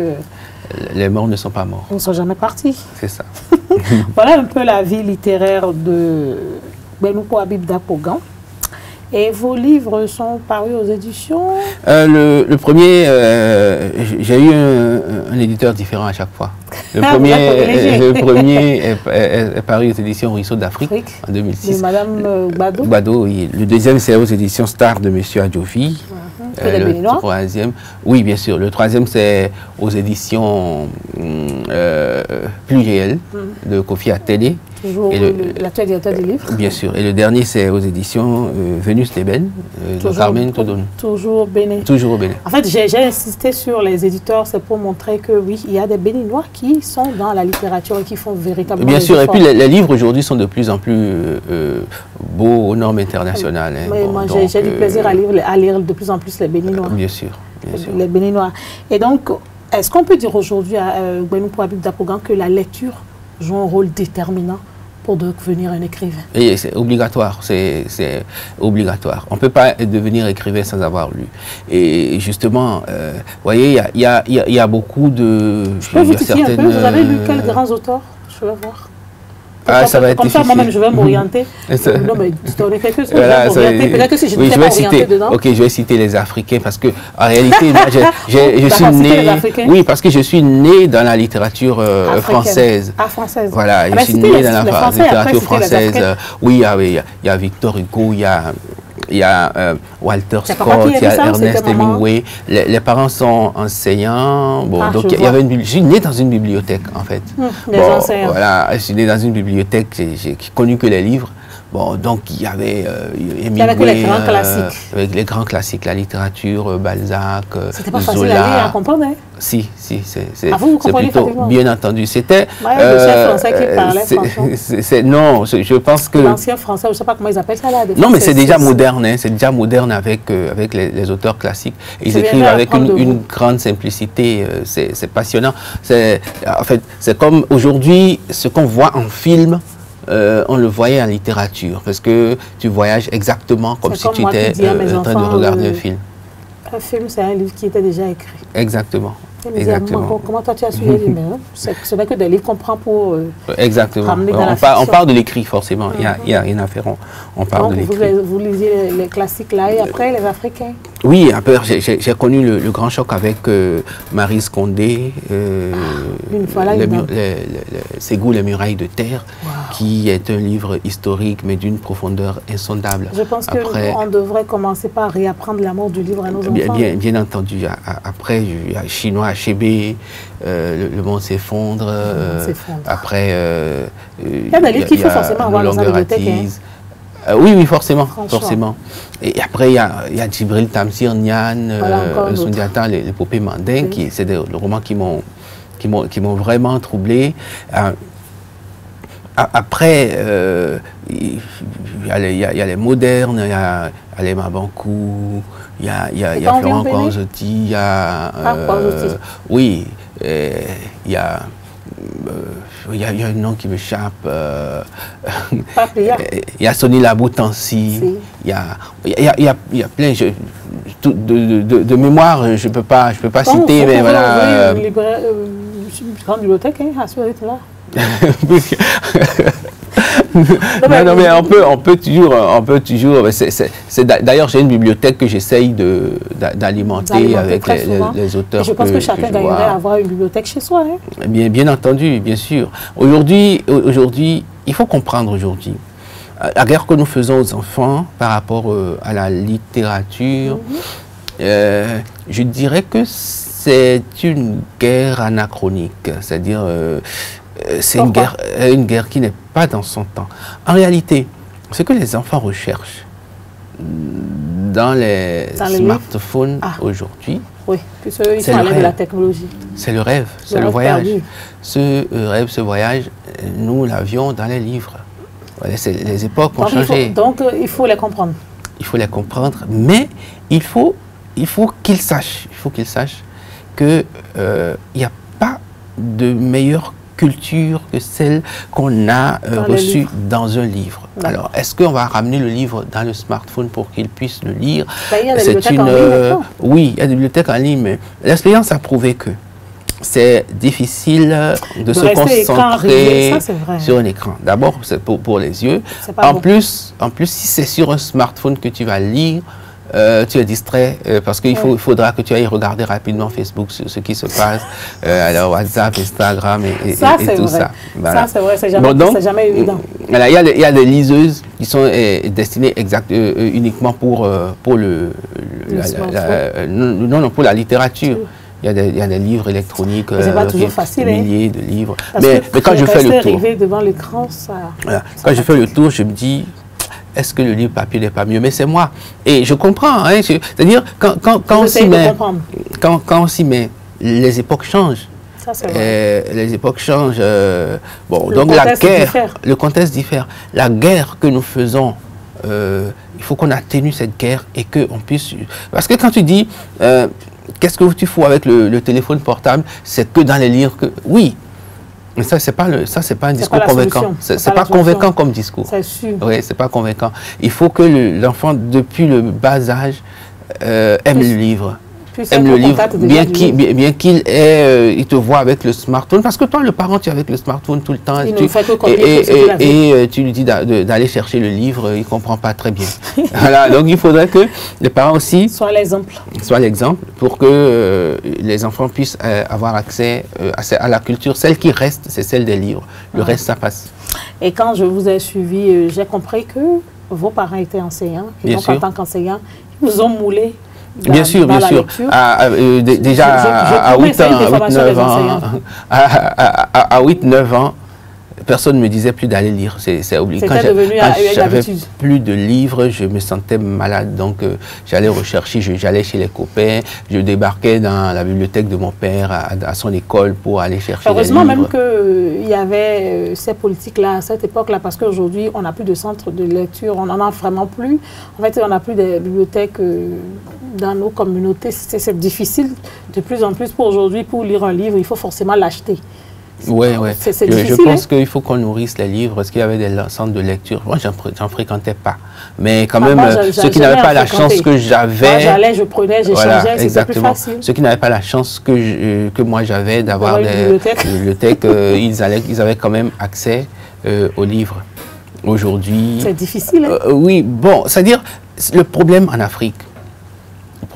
Les morts ne sont pas morts. Ils ne sont jamais partis. C'est ça. Voilà un peu la vie littéraire de Gbenoukou Habib Dapogan. Et vos livres sont parus aux éditions? Le premier, j'ai eu un éditeur différent à chaque fois. Le premier est paru aux éditions Ruisseau d'Afrique en 2006. De Madame Gbado. Gbado, oui. Le deuxième, c'est aux éditions Star de Monsieur Adjofi. Le troisième, oui, bien sûr. Le troisième, c'est aux éditions Pluriel de Kofi Atene. Toujours l'actuel directeur du livre. Bien sûr. Et le dernier, c'est aux éditions Vénus d'Ébène, de Carmen Todone. Toujours au Bénin. Toujours au Bénin. En fait, j'ai insisté sur les éditeurs, c'est pour montrer que oui, il y a des Béninois qui sont dans la littérature et qui font véritablement. Bien sûr. Et puis les livres aujourd'hui sont de plus en plus beaux aux normes internationales. Oui, moi, j'ai du plaisir à lire de plus en plus les Béninois. Bien sûr. Les Béninois. Et donc, est-ce qu'on peut dire aujourd'hui à Gbenoukou Habib Dapogan que la lecture joue un rôle déterminant pour devenir un écrivain? Et c'est obligatoire, c'est obligatoire. On ne peut pas devenir écrivain sans avoir lu. Et justement, vous voyez, il y a beaucoup de... Je peux vous titiller un peu? Vous avez lu quels grands auteurs? Je vais voir. Ça va être comme ça, moi-même, je vais m'orienter. Non, mais donnez quelque chose. Peut-être que si je ne sais pas orienter dedans. Ok, je vais citer les Africains parce que, en réalité, moi, je suis né... Oui, parce que je suis né dans la littérature française. Ah, française. Voilà, je suis né dans la littérature française. Oui, il y a Victor Hugo, il y a Walter Scott, il y a Ernest Hemingway. Les parents sont enseignants. Bon, donc je suis né dans une bibliothèque, en fait. Les enseignants. Voilà, je suis né dans une bibliothèque, j'ai connu que les livres. Bon, donc il y avait Hemingway, les grands classiques. Avec les grands classiques, la littérature, Balzac, c'était pas facile à lire, à comprendre, hein? Si, c'est vous comprenez plutôt bien entendu. C'était... le chef français qui parlait, franchement. Non, je pense que... L'ancien français, je ne sais pas comment ils appellent ça là. Non, mais c'est déjà moderne, hein, c'est déjà moderne avec les auteurs classiques. Ils écrivent avec une grande simplicité, c'est passionnant. En fait, c'est comme aujourd'hui, ce qu'on voit en film, on le voyait en littérature, parce que tu voyages exactement comme si tu étais en train de regarder un film. Un film, c'est un livre qui était déjà écrit. Exactement. Exactement. Comment toi tu as su les livres? Ce n'est que des livres qu'on prend pour ramener dans la fiction. On parle de l'écrit, forcément. Il y a rien à faire. On parle de l'écrit. Vous lisez les classiques là et après les Africains? Oui, après, j'ai connu le grand choc avec Maryse Condé, Ségou, les murailles de terre, qui est un livre historique, mais d'une profondeur insondable. Je pense qu'on devrait commencer par réapprendre l'amour du livre à nos enfants. Bien entendu. Après, il y a Chinois Achebe, Le monde s'effondre. Après, il y a des livres qu'il faut forcément avoir dans sa bibliothèque. Oui, forcément. Et après, il y a Djibril Tamsir Niane, Sundiata, les poupées mandingues, c'est des romans qui m'ont vraiment troublé. Après, il y a les modernes, il y a Alema Bankou, il y a Florent Kouazotti, il y a... oui, il y a un nom qui m'échappe. Il y a Sonny Laboutansi. Il y a plein de mémoire, je peux pas citer, mais voilà. Une grande bibliothèque, hein, à ce rythme-là. Non, mais on peut toujours. D'ailleurs, j'ai une bibliothèque que j'essaye d'alimenter avec les auteurs. Je pense que chacun gagnerait à avoir une bibliothèque chez soi. Hein. Bien entendu, bien sûr. Aujourd'hui, il faut comprendre aujourd'hui la guerre que nous faisons aux enfants par rapport à la littérature. Je dirais que c'est une guerre anachronique, c'est-à-dire c'est une guerre qui n'est pas dans son temps. En réalité, ce que les enfants recherchent dans les smartphones aujourd'hui, oui, ils sont à l'aide de la technologie. C'est le rêve, c'est le voyage. Perdu. Ce rêve, ce voyage, nous l'avions dans les livres. Voilà, les époques ont changé. Donc il faut les comprendre. Il faut les comprendre, mais il faut qu'ils sachent qu'il n'y a pas de meilleure culture que celle qu'on a reçue dans un livre. Alors, est-ce qu'on va ramener le livre dans le smartphone pour qu'il puisse le lire? Il y a des bibliothèques en ligne. Oui, il y a des bibliothèques en ligne, mais l'expérience a prouvé que c'est difficile de se concentrer sur un écran. D'abord, c'est pour les yeux. En plus, si c'est sur un smartphone que tu vas lire, tu es distrait parce qu'il faudra que tu ailles regarder rapidement Facebook ce qui se passe, alors WhatsApp, Instagram et tout ça. Voilà. Ça, c'est vrai, c'est jamais évident. Voilà, il y a des liseuses qui sont destinées uniquement pour la littérature. Il y a des livres électroniques, milliers de livres. Mais quand je fais le tour, devant l'écran, quand je fais le tour, je me dis, est-ce que le livre papier n'est pas mieux? Mais c'est moi. Et je comprends. Hein, c'est-à-dire, quand on s'y met, les époques changent. Ça, c'est vrai. Les époques changent. Donc la guerre, le contexte diffère. La guerre que nous faisons, il faut qu'on atténue cette guerre et qu'on puisse... Parce que quand tu dis, qu'est-ce que tu fous avec le téléphone portable? C'est que dans les livres que... Oui. Mais ça, c'est pas un discours convaincant. C'est pas convaincant comme discours. C'est sûr. Oui, c'est pas convaincant. Il faut que l'enfant, depuis le bas âge, aime le livre. Aime le livre, bien qu'il il te voit avec le smartphone. Parce que toi, le parent, tu es avec le smartphone tout le temps. Et tu lui dis d'aller chercher le livre, il ne comprend pas très bien. Voilà, donc il faudrait que les parents aussi soient l'exemple. Soient l'exemple pour que les enfants puissent avoir accès à la culture. Celle qui reste, c'est celle des livres. Le reste, ça passe. Et quand je vous ai suivi, j'ai compris que vos parents étaient enseignants. Et donc, en tant qu'enseignants, ils vous ont moulé. Bien sûr. Déjà à 8-9 ans, personne ne me disait plus d'aller lire. C'est obligé. Quand j'avais plus de livres, je me sentais malade. Donc, j'allais rechercher, j'allais chez les copains, je débarquais dans la bibliothèque de mon père, à son école, pour aller chercher heureusement les livres. même qu'il y avait ces politiques-là, à cette époque-là, parce qu'aujourd'hui, on n'a plus de centre de lecture, on n'en a vraiment plus. En fait, on n'a plus de bibliothèques dans nos communautés. C'est difficile de plus en plus pour aujourd'hui, pour lire un livre, il faut forcément l'acheter. Oui. Je pense qu'il faut qu'on nourrisse les livres, parce qu'il y avait des centres de lecture. Moi, j'en fréquentais pas. Mais quand même, ceux qui n'avaient pas la chance que j'avais... J'allais, je prenais, j'échangeais, c'était plus facile. Ceux qui n'avaient pas la chance que moi j'avais d'avoir des bibliothèques, ils avaient quand même accès aux livres. Aujourd'hui... C'est difficile, hein? Oui, bon, c'est-à-dire, le problème en Afrique,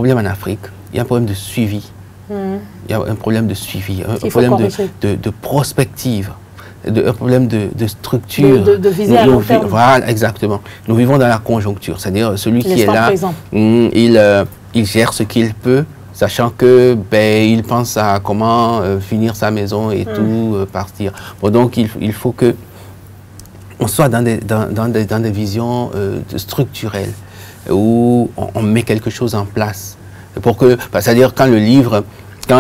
il y a un problème de suivi. Il y a un problème de suivi, un problème de prospective, un problème de structure. De viser à long terme. Voilà, exactement. Nous vivons dans la conjoncture, c'est-à-dire celui qui est là, il gère ce qu'il peut, sachant que il pense à comment finir sa maison et tout, partir. Bon, donc il faut que on soit dans des visions structurelles, où on met quelque chose en place. Pour que, c'est-à-dire quand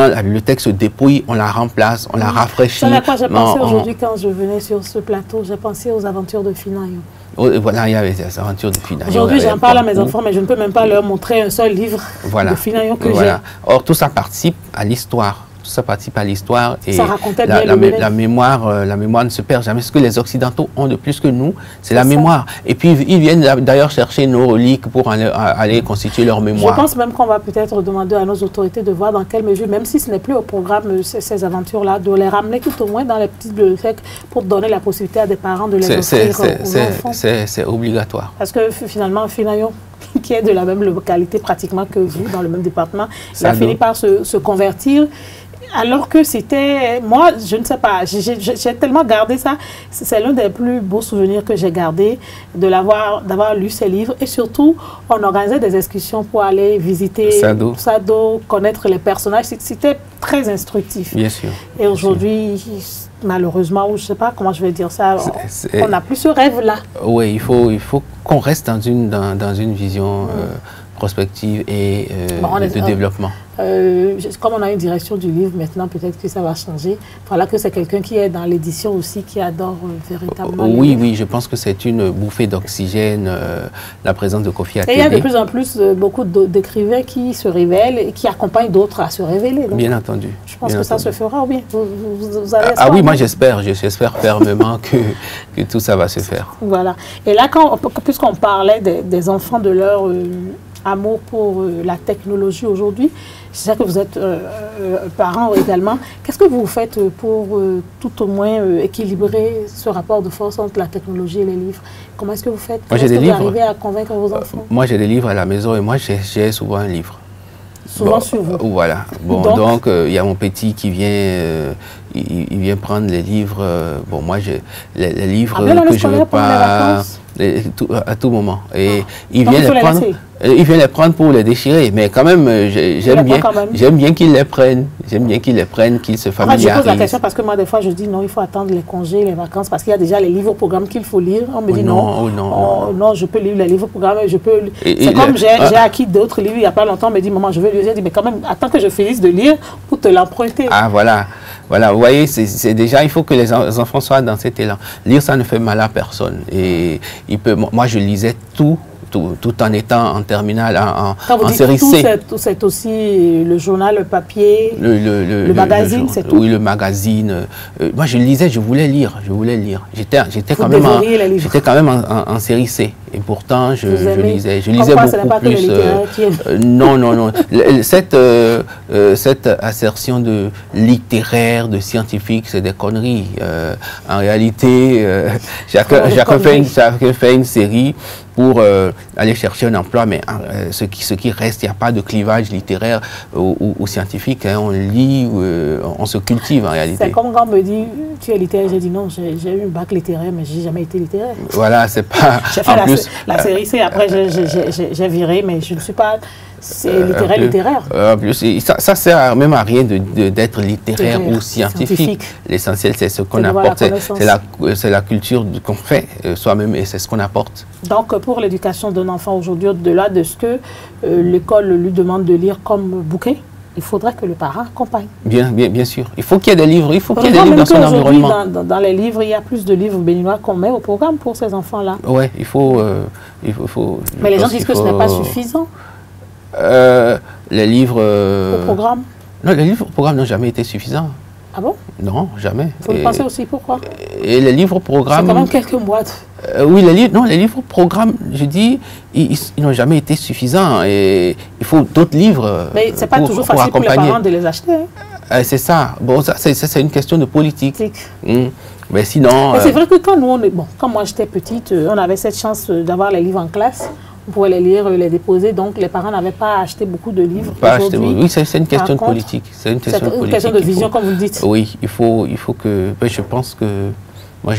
la bibliothèque se dépouille, on la remplace, on la rafraîchit. C'est à quoi j'ai pensé aujourd'hui quand je venais sur ce plateau. J'ai pensé aux aventures de Finaillon. Voilà, il y avait des aventures de Finaillon. Aujourd'hui, j'en parle à mes enfants, mais je ne peux même pas leur montrer un seul livre de Finaillon que j'ai. Or, tout ça participe à l'histoire. ça participe à l'histoire. Et ça racontait bien la mémoire ne se perd jamais. Ce que les Occidentaux ont de plus que nous, c'est la mémoire. Et puis, ils viennent d'ailleurs chercher nos reliques pour aller constituer leur mémoire. Je pense même qu'on va peut-être demander à nos autorités de voir dans quelle mesure, même si ce n'est plus au programme, ces aventures-là, de les ramener tout au moins dans les petites bibliothèques pour donner la possibilité à des parents de les offrir aux enfants. C'est obligatoire. Parce que finalement, Finayo, qui est de la même localité pratiquement que vous, dans le même département, il a fini par se convertir. Alors que c'était, moi, je ne sais pas, j'ai tellement gardé ça. C'est l'un des plus beaux souvenirs que j'ai gardé, d'avoir lu ces livres. Et surtout, on organisait des excursions pour aller visiter Sado, connaître les personnages. C'était très instructif. Bien sûr. Et aujourd'hui, malheureusement, ou je ne sais pas comment je vais dire ça, on n'a plus ce rêve-là. Oui, il faut qu'on reste dans une vision prospective et de développement. Comme on a une direction du livre maintenant, peut-être que ça va changer. Voilà que c'est quelqu'un qui est dans l'édition aussi, qui adore véritablement. Oui, je pense que c'est une bouffée d'oxygène, la présence de Kofi Atebe. Et il y a de plus en plus beaucoup d'écrivains qui se révèlent et qui accompagnent d'autres à se révéler. Donc, bien entendu. Je pense que ça se fera ou bien vous avez oui, moi j'espère fermement que tout ça va se faire. Voilà. Et là, puisqu'on parlait des enfants, de leur amour pour la technologie aujourd'hui, je sais que vous êtes parents également. Qu'est-ce que vous faites pour tout au moins équilibrer ce rapport de force entre la technologie et les livres? Comment est-ce que vous faites? Comment est-ce que vous arrivez à convaincre vos enfants? Moi, j'ai des livres à la maison et moi, j'ai souvent un livre. Souvent sur vous. Voilà. Bon, donc, il y a mon petit qui vient, il vient prendre les livres. Bon, moi, les livres que je ne veux pas à tout moment. Et il vient les prendre. Il vient les prendre pour les déchirer, mais quand même, j'aime bien qu'ils les prennent. J'aime bien qu'ils les prennent, qu'ils se familiarisent. Je pose la question parce que moi, des fois, je dis non, il faut attendre les congés, les vacances, parce qu'il y a déjà les livres au programme qu'il faut lire. On me dit non, je peux lire les livres au programme, c'est comme j'ai acquis d'autres livres il n'y a pas longtemps, on me dit maman, je veux lire. J'ai dit mais quand même, attends que je finisse de lire pour te l'emprunter. Ah voilà. Voilà, vous voyez, c'est déjà, il faut que les enfants soient dans cet élan. Lire, ça ne fait mal à personne. Et moi, je lisais tout en étant en terminale, en série C. C'est aussi le journal, le papier, le magazine, c'est tout. Oui, le magazine. Moi, je lisais, je voulais lire. J'étais quand même en série C. Et pourtant, je lisais beaucoup plus. Non. Cette assertion de littéraire, de scientifique, c'est des conneries. En réalité, chacun fait une série pour aller chercher un emploi, mais ce qui reste, il n'y a pas de clivage littéraire ou scientifique. Hein, on lit, on se cultive en réalité. C'est comme quand on me dit, tu es littéraire, j'ai dit non, j'ai eu un bac littéraire, mais je n'ai jamais été littéraire. Voilà, c'est pas... J'ai fait la série C, après j'ai viré, mais je ne suis pas... C'est littéraire. En plus, ça sert même à rien d'être littéraire ou scientifique. L'essentiel, c'est ce qu'on apporte. C'est la culture qu'on fait soi-même et c'est ce qu'on apporte. Donc, pour l'éducation d'un enfant aujourd'hui, au-delà de ce que l'école lui demande de lire comme bouquet, il faudrait que le parent accompagne. Bien sûr. Il faut qu'il y ait des livres. Il faut qu'il y ait des livres dans son environnement. Dans les livres, il y a plus de livres béninois qu'on met au programme pour ces enfants-là. Oui, il faut... Mais les gens disent que ce n'est pas suffisant. Les livres... Au programme? Non, les livres au programme n'ont jamais été suffisants. Ah bon? Non, jamais. Vous le pensez aussi, pourquoi? Et les livres au programme... C'est quand même quelques mois. Oui, les livres au programme, je dis, ils n'ont jamais été suffisants. Et il faut d'autres livres. Mais ce n'est pas toujours facile pour les parents de les acheter. Hein? C'est ça. Bon, c'est une question de politique. Mais sinon... C'est vrai que quand nous, quand moi j'étais petite, on avait cette chance d'avoir les livres en classe. On pouvait les lire, les déposer, donc les parents n'avaient pas acheté beaucoup de livres. Oui, c'est une question de politique. C'est une question de vision, comme vous le dites. Oui, il faut que... Je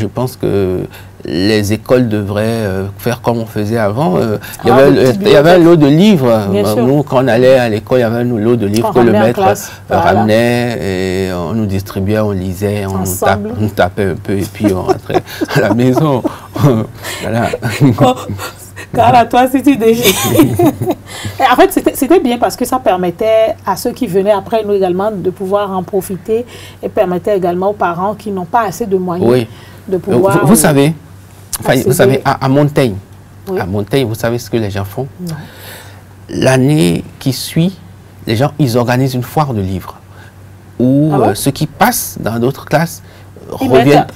pense que les écoles devraient faire comme on faisait avant. Il y avait un lot de livres. Nous, quand on allait à l'école, il y avait un lot de livres que le maître ramenait et on nous distribuait, on lisait, on tapait un peu et puis on rentrait à la maison. Voilà. Car à toi, c'est une idée. En fait, c'était bien parce que ça permettait à ceux qui venaient après nous également de pouvoir en profiter et permettait également aux parents qui n'ont pas assez de moyens de pouvoir... Vous savez, à Montaigne, vous savez ce que les gens font? L'année qui suit, les gens, ils organisent une foire de livres. où ceux qui passent dans d'autres classes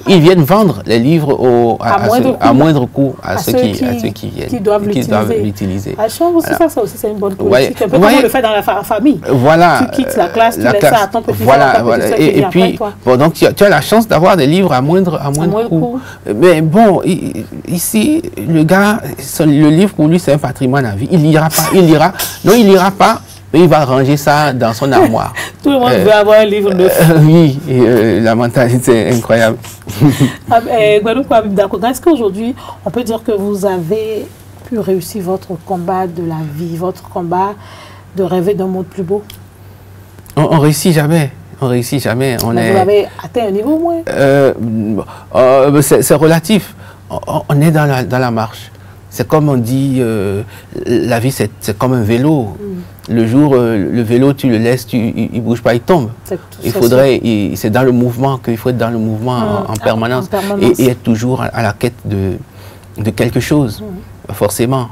ils viennent vendre les livres à moindre coût à ceux qui viennent, qui doivent l'utiliser. À ça aussi, c'est une bonne politique. Un peu comme on le fait dans la famille. Voilà. Tu quittes la classe, tu laisses ça à ton petit frère. Voilà. Et puis, bon, donc tu as la chance d'avoir des livres à moindre coût. Mais bon, ici, le gars, le livre pour lui, c'est un patrimoine à vie. Il lira pas. Non, il lira pas. Mais il va ranger ça dans son armoire. Tout le monde veut avoir un livre neuf. Oui, la mentalité est incroyable. Est-ce qu'aujourd'hui, on peut dire que vous avez pu réussir votre combat de la vie, votre combat de rêver d'un monde plus beau? On réussit jamais. On réussit jamais. Vous avez atteint un niveau moins? C'est relatif. On est dans la marche. C'est comme on dit, la vie c'est comme un vélo. Le jour, le vélo, tu le laisses, il ne bouge pas, il tombe. C'est dans le mouvement qu'il faut être dans le mouvement en permanence. Et être toujours à la quête de quelque chose, forcément.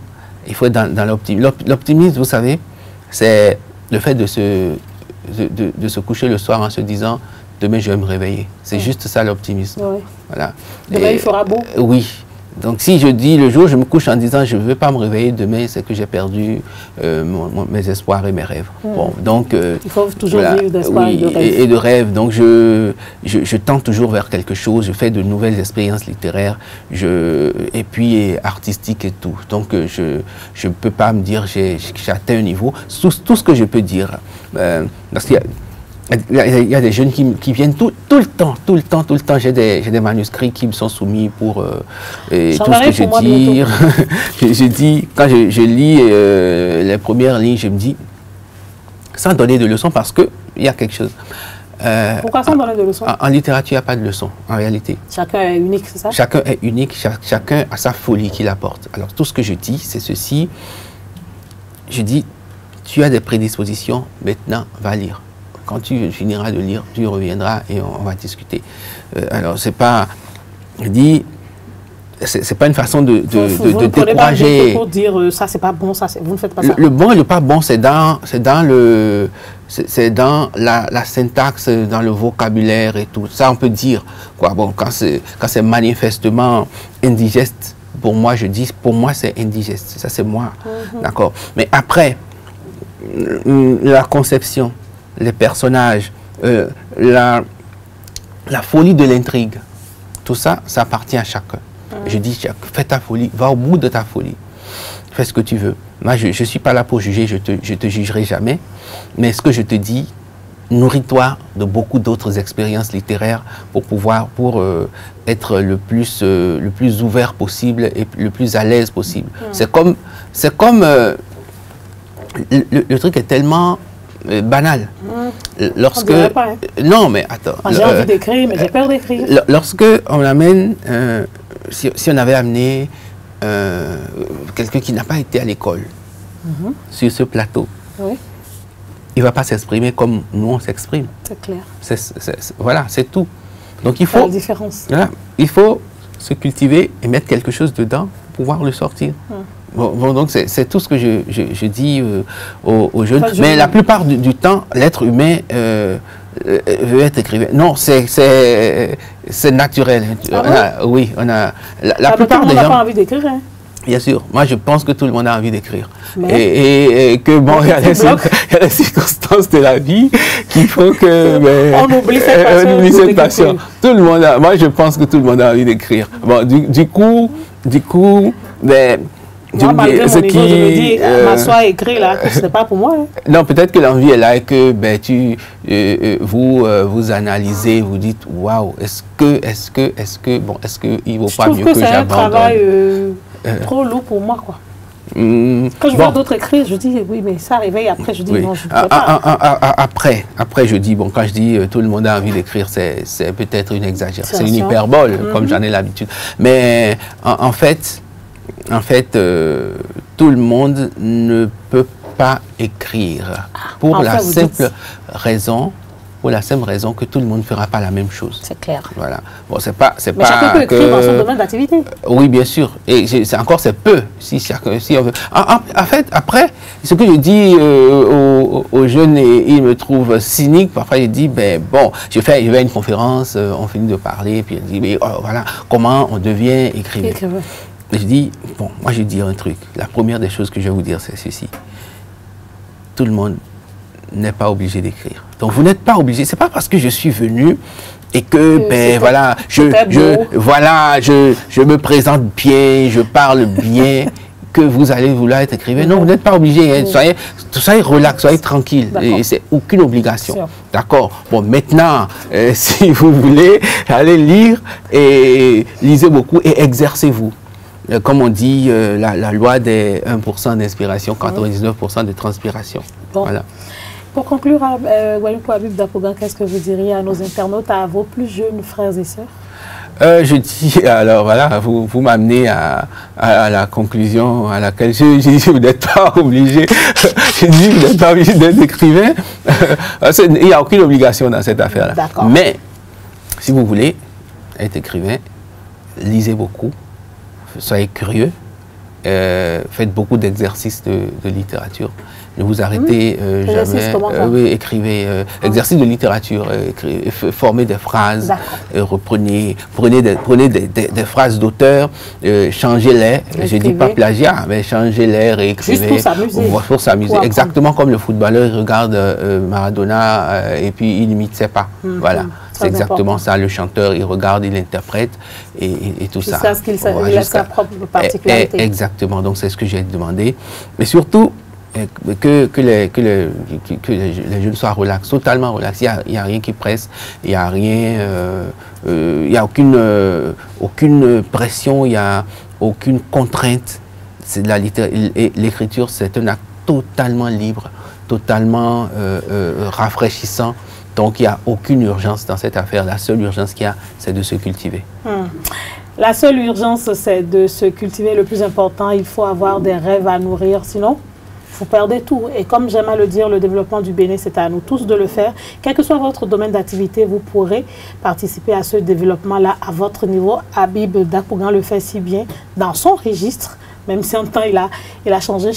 Il faut être dans l'optimisme. L'optimisme, vous savez, c'est le fait de se coucher le soir en se disant « demain, je vais me réveiller ». C'est juste ça l'optimisme. Voilà. Demain, il fera beau. Oui. Donc, si je dis le jour, je me couche en disant je ne vais pas me réveiller demain, c'est que j'ai perdu mes espoirs et mes rêves. Bon, donc, il faut toujours vivre d'espoir et de rêve. Et de rêve. Donc, je tends toujours vers quelque chose, je fais de nouvelles expériences littéraires, et puis artistiques et tout. Donc, je ne peux pas me dire j'ai atteint un niveau. Tout ce que je peux dire, parce qu'il y a des jeunes qui viennent tout le temps. J'ai des manuscrits qui me sont soumis pour tout ce que je dis. je dis, quand je lis les premières lignes, je me dis, sans donner de leçons, parce qu'il y a quelque chose. Pourquoi sans donner de leçons? En littérature, il n'y a pas de leçons, en réalité. Chacun est unique, c'est ça? Chacun est unique, chacun a sa folie qu'il apporte. Alors, tout ce que je dis, c'est ceci. Je dis, tu as des prédispositions, maintenant, va lire. Quand tu finiras de lire, tu reviendras et on va discuter. Alors, c'est pas... Je dis... C'est pas une façon de décourager. Pour dire ça, c'est pas bon, ça, vous ne faites pas ça. Le bon et le pas bon, c'est dans la syntaxe, dans le vocabulaire et tout. Ça, on peut dire. Quoi. Bon, quand c'est manifestement indigeste, pour moi, je dis, pour moi, c'est indigeste. Ça, c'est moi. D'accord. Mais après, la conception, les personnages, la folie de l'intrigue, tout ça, ça appartient à chacun. Je dis, fais ta folie, va au bout de ta folie, fais ce que tu veux. Moi, je ne suis pas là pour juger, je te jugerai jamais, mais ce que je te dis, nourris-toi de beaucoup d'autres expériences littéraires pour être le plus ouvert possible et le plus à l'aise possible. C'est comme le truc est tellement banal. Lorsque... On pas, hein. Non, mais attends. J'ai envie d'écrire, mais j'ai peur d'écrire. Lorsque on amène... si on avait amené quelqu'un qui n'a pas été à l'école sur ce plateau, il ne va pas s'exprimer comme nous on s'exprime. C'est clair. Voilà, c'est tout. Donc il faut... la différence. Voilà, il faut se cultiver et mettre quelque chose dedans pour pouvoir le sortir. Bon, donc c'est tout ce que je dis aux jeunes. Mais la plupart du temps, l'être humain veut être écrivain. Non, c'est naturel. Oui, on a... La plupart des gens... n'a pas envie d'écrire, hein. Bien sûr. Moi, je pense que tout le monde a envie d'écrire. Et que, bon, il y a des circonstances de la vie qui font que... on oublie cette passion. Tout le monde a... Moi, je pense que tout le monde a envie d'écrire. Bon, du coup, ben... Moi, malgré mon niveau, je me dis, m'asseoir et écrire, là, ce n'est pas pour moi. Hein. Non, peut-être que l'envie est là et que ben, vous analysez, vous dites, waouh, est-ce qu'il ne vaut pas mieux que j'abandonne? C'est un travail trop lourd pour moi, quoi. Quand je vois d'autres écrire, je dis, oui, mais ça réveille. Après, je dis, non, je ne peux pas. Après, je dis, bon, quand je dis tout le monde a envie d'écrire, c'est peut-être une exagération, c'est une hyperbole, comme j'en ai l'habitude. Mais en fait, tout le monde ne peut pas écrire pour la simple raison pour la simple raison que tout le monde ne fera pas la même chose. C'est clair. Voilà. Bon, c'est pas mais chacun peut écrire dans son domaine d'activité. Oui, bien sûr. Et c'est peu. Si on veut. En fait, après, ce que je dis aux jeunes, et ils me trouvent cynique. Parfois, je dis, ben bon, je vais à une conférence, on finit de parler, puis on dit, mais oh, voilà, comment on devient écrivain. Et je dis, bon, moi je vais dire un truc. La première des choses que je vais vous dire, c'est ceci. Tout le monde n'est pas obligé d'écrire. Donc vous n'êtes pas obligé. C'est pas parce que je suis venu et que, ben voilà, je me présente bien, je parle bien, que vous allez vouloir être écrivain. Non, vous n'êtes pas obligé. Hein. Soyez relax, soyez tranquille. Et c'est aucune obligation. D'accord. Bon, maintenant, si vous voulez, allez lire et lisez beaucoup et exercez-vous. Comme on dit, la loi des 1% d'inspiration, 99% de transpiration. Bon. Voilà. Pour conclure, Wayounkou Habib Dapogan, qu'est-ce que vous diriez à nos internautes, à vos plus jeunes frères et sœurs? Je dis, alors voilà, vous m'amenez à la conclusion à laquelle je dis, vous n'êtes pas obligé, je dis, vous n'êtes pas obligé d'être écrivain. Il n'y a aucune obligation dans cette affaire-là. Mais, si vous voulez être écrivain, lisez beaucoup. Soyez curieux, faites beaucoup d'exercices de littérature. Ne vous arrêtez jamais. Oui, écrivez. Exercice de littérature, formez des phrases, prenez des phrases d'auteurs, changez-les. Je ne dis pas plagiat, mais changez-les, réécrivez. Juste pour s'amuser. Pour s'amuser. Exactement comme le footballeur, il regarde Maradona et puis il imite ses pas. Voilà. C'est exactement ça, le chanteur, il regarde, il interprète et tout ça. C'est ce qu'il a sa propre particularité. Exactement, donc c'est ce que j'ai demandé. Mais surtout, que les jeunes soient relax, totalement relax. Il n'y a rien qui presse, il n'y a rien, il n'y a aucune pression, il n'y a aucune contrainte. L'écriture, c'est un acte totalement libre, totalement rafraîchissant. Donc, il n'y a aucune urgence dans cette affaire. La seule urgence qu'il y a, c'est de se cultiver. La seule urgence, c'est de se cultiver. Le plus important, il faut avoir des rêves à nourrir. Sinon, vous perdez tout. Et comme j'aime à le dire, le développement du Bénin, c'est à nous tous de le faire. Quel que soit votre domaine d'activité, vous pourrez participer à ce développement-là à votre niveau. Habib Dapogan le fait si bien dans son registre. Même si en temps il a changé.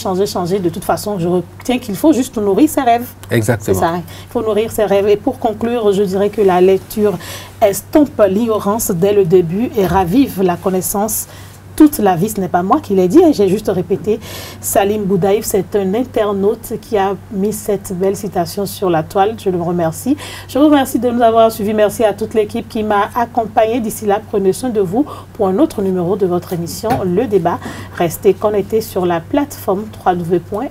De toute façon, je retiens qu'il faut juste nourrir ses rêves. Exactement. C'est ça. Il faut nourrir ses rêves. Et pour conclure, je dirais que la lecture estompe l'ignorance dès le début et ravive la connaissance. Toute la vie, ce n'est pas moi qui l'ai dit, j'ai juste répété. Salim Boudaïf, c'est un internaute qui a mis cette belle citation sur la toile. Je le remercie. Je vous remercie de nous avoir suivis. Merci à toute l'équipe qui m'a accompagné. D'ici là, prenez soin de vous pour un autre numéro de votre émission, Le Débat. Restez connectés sur la plateforme www.esaetv.bj.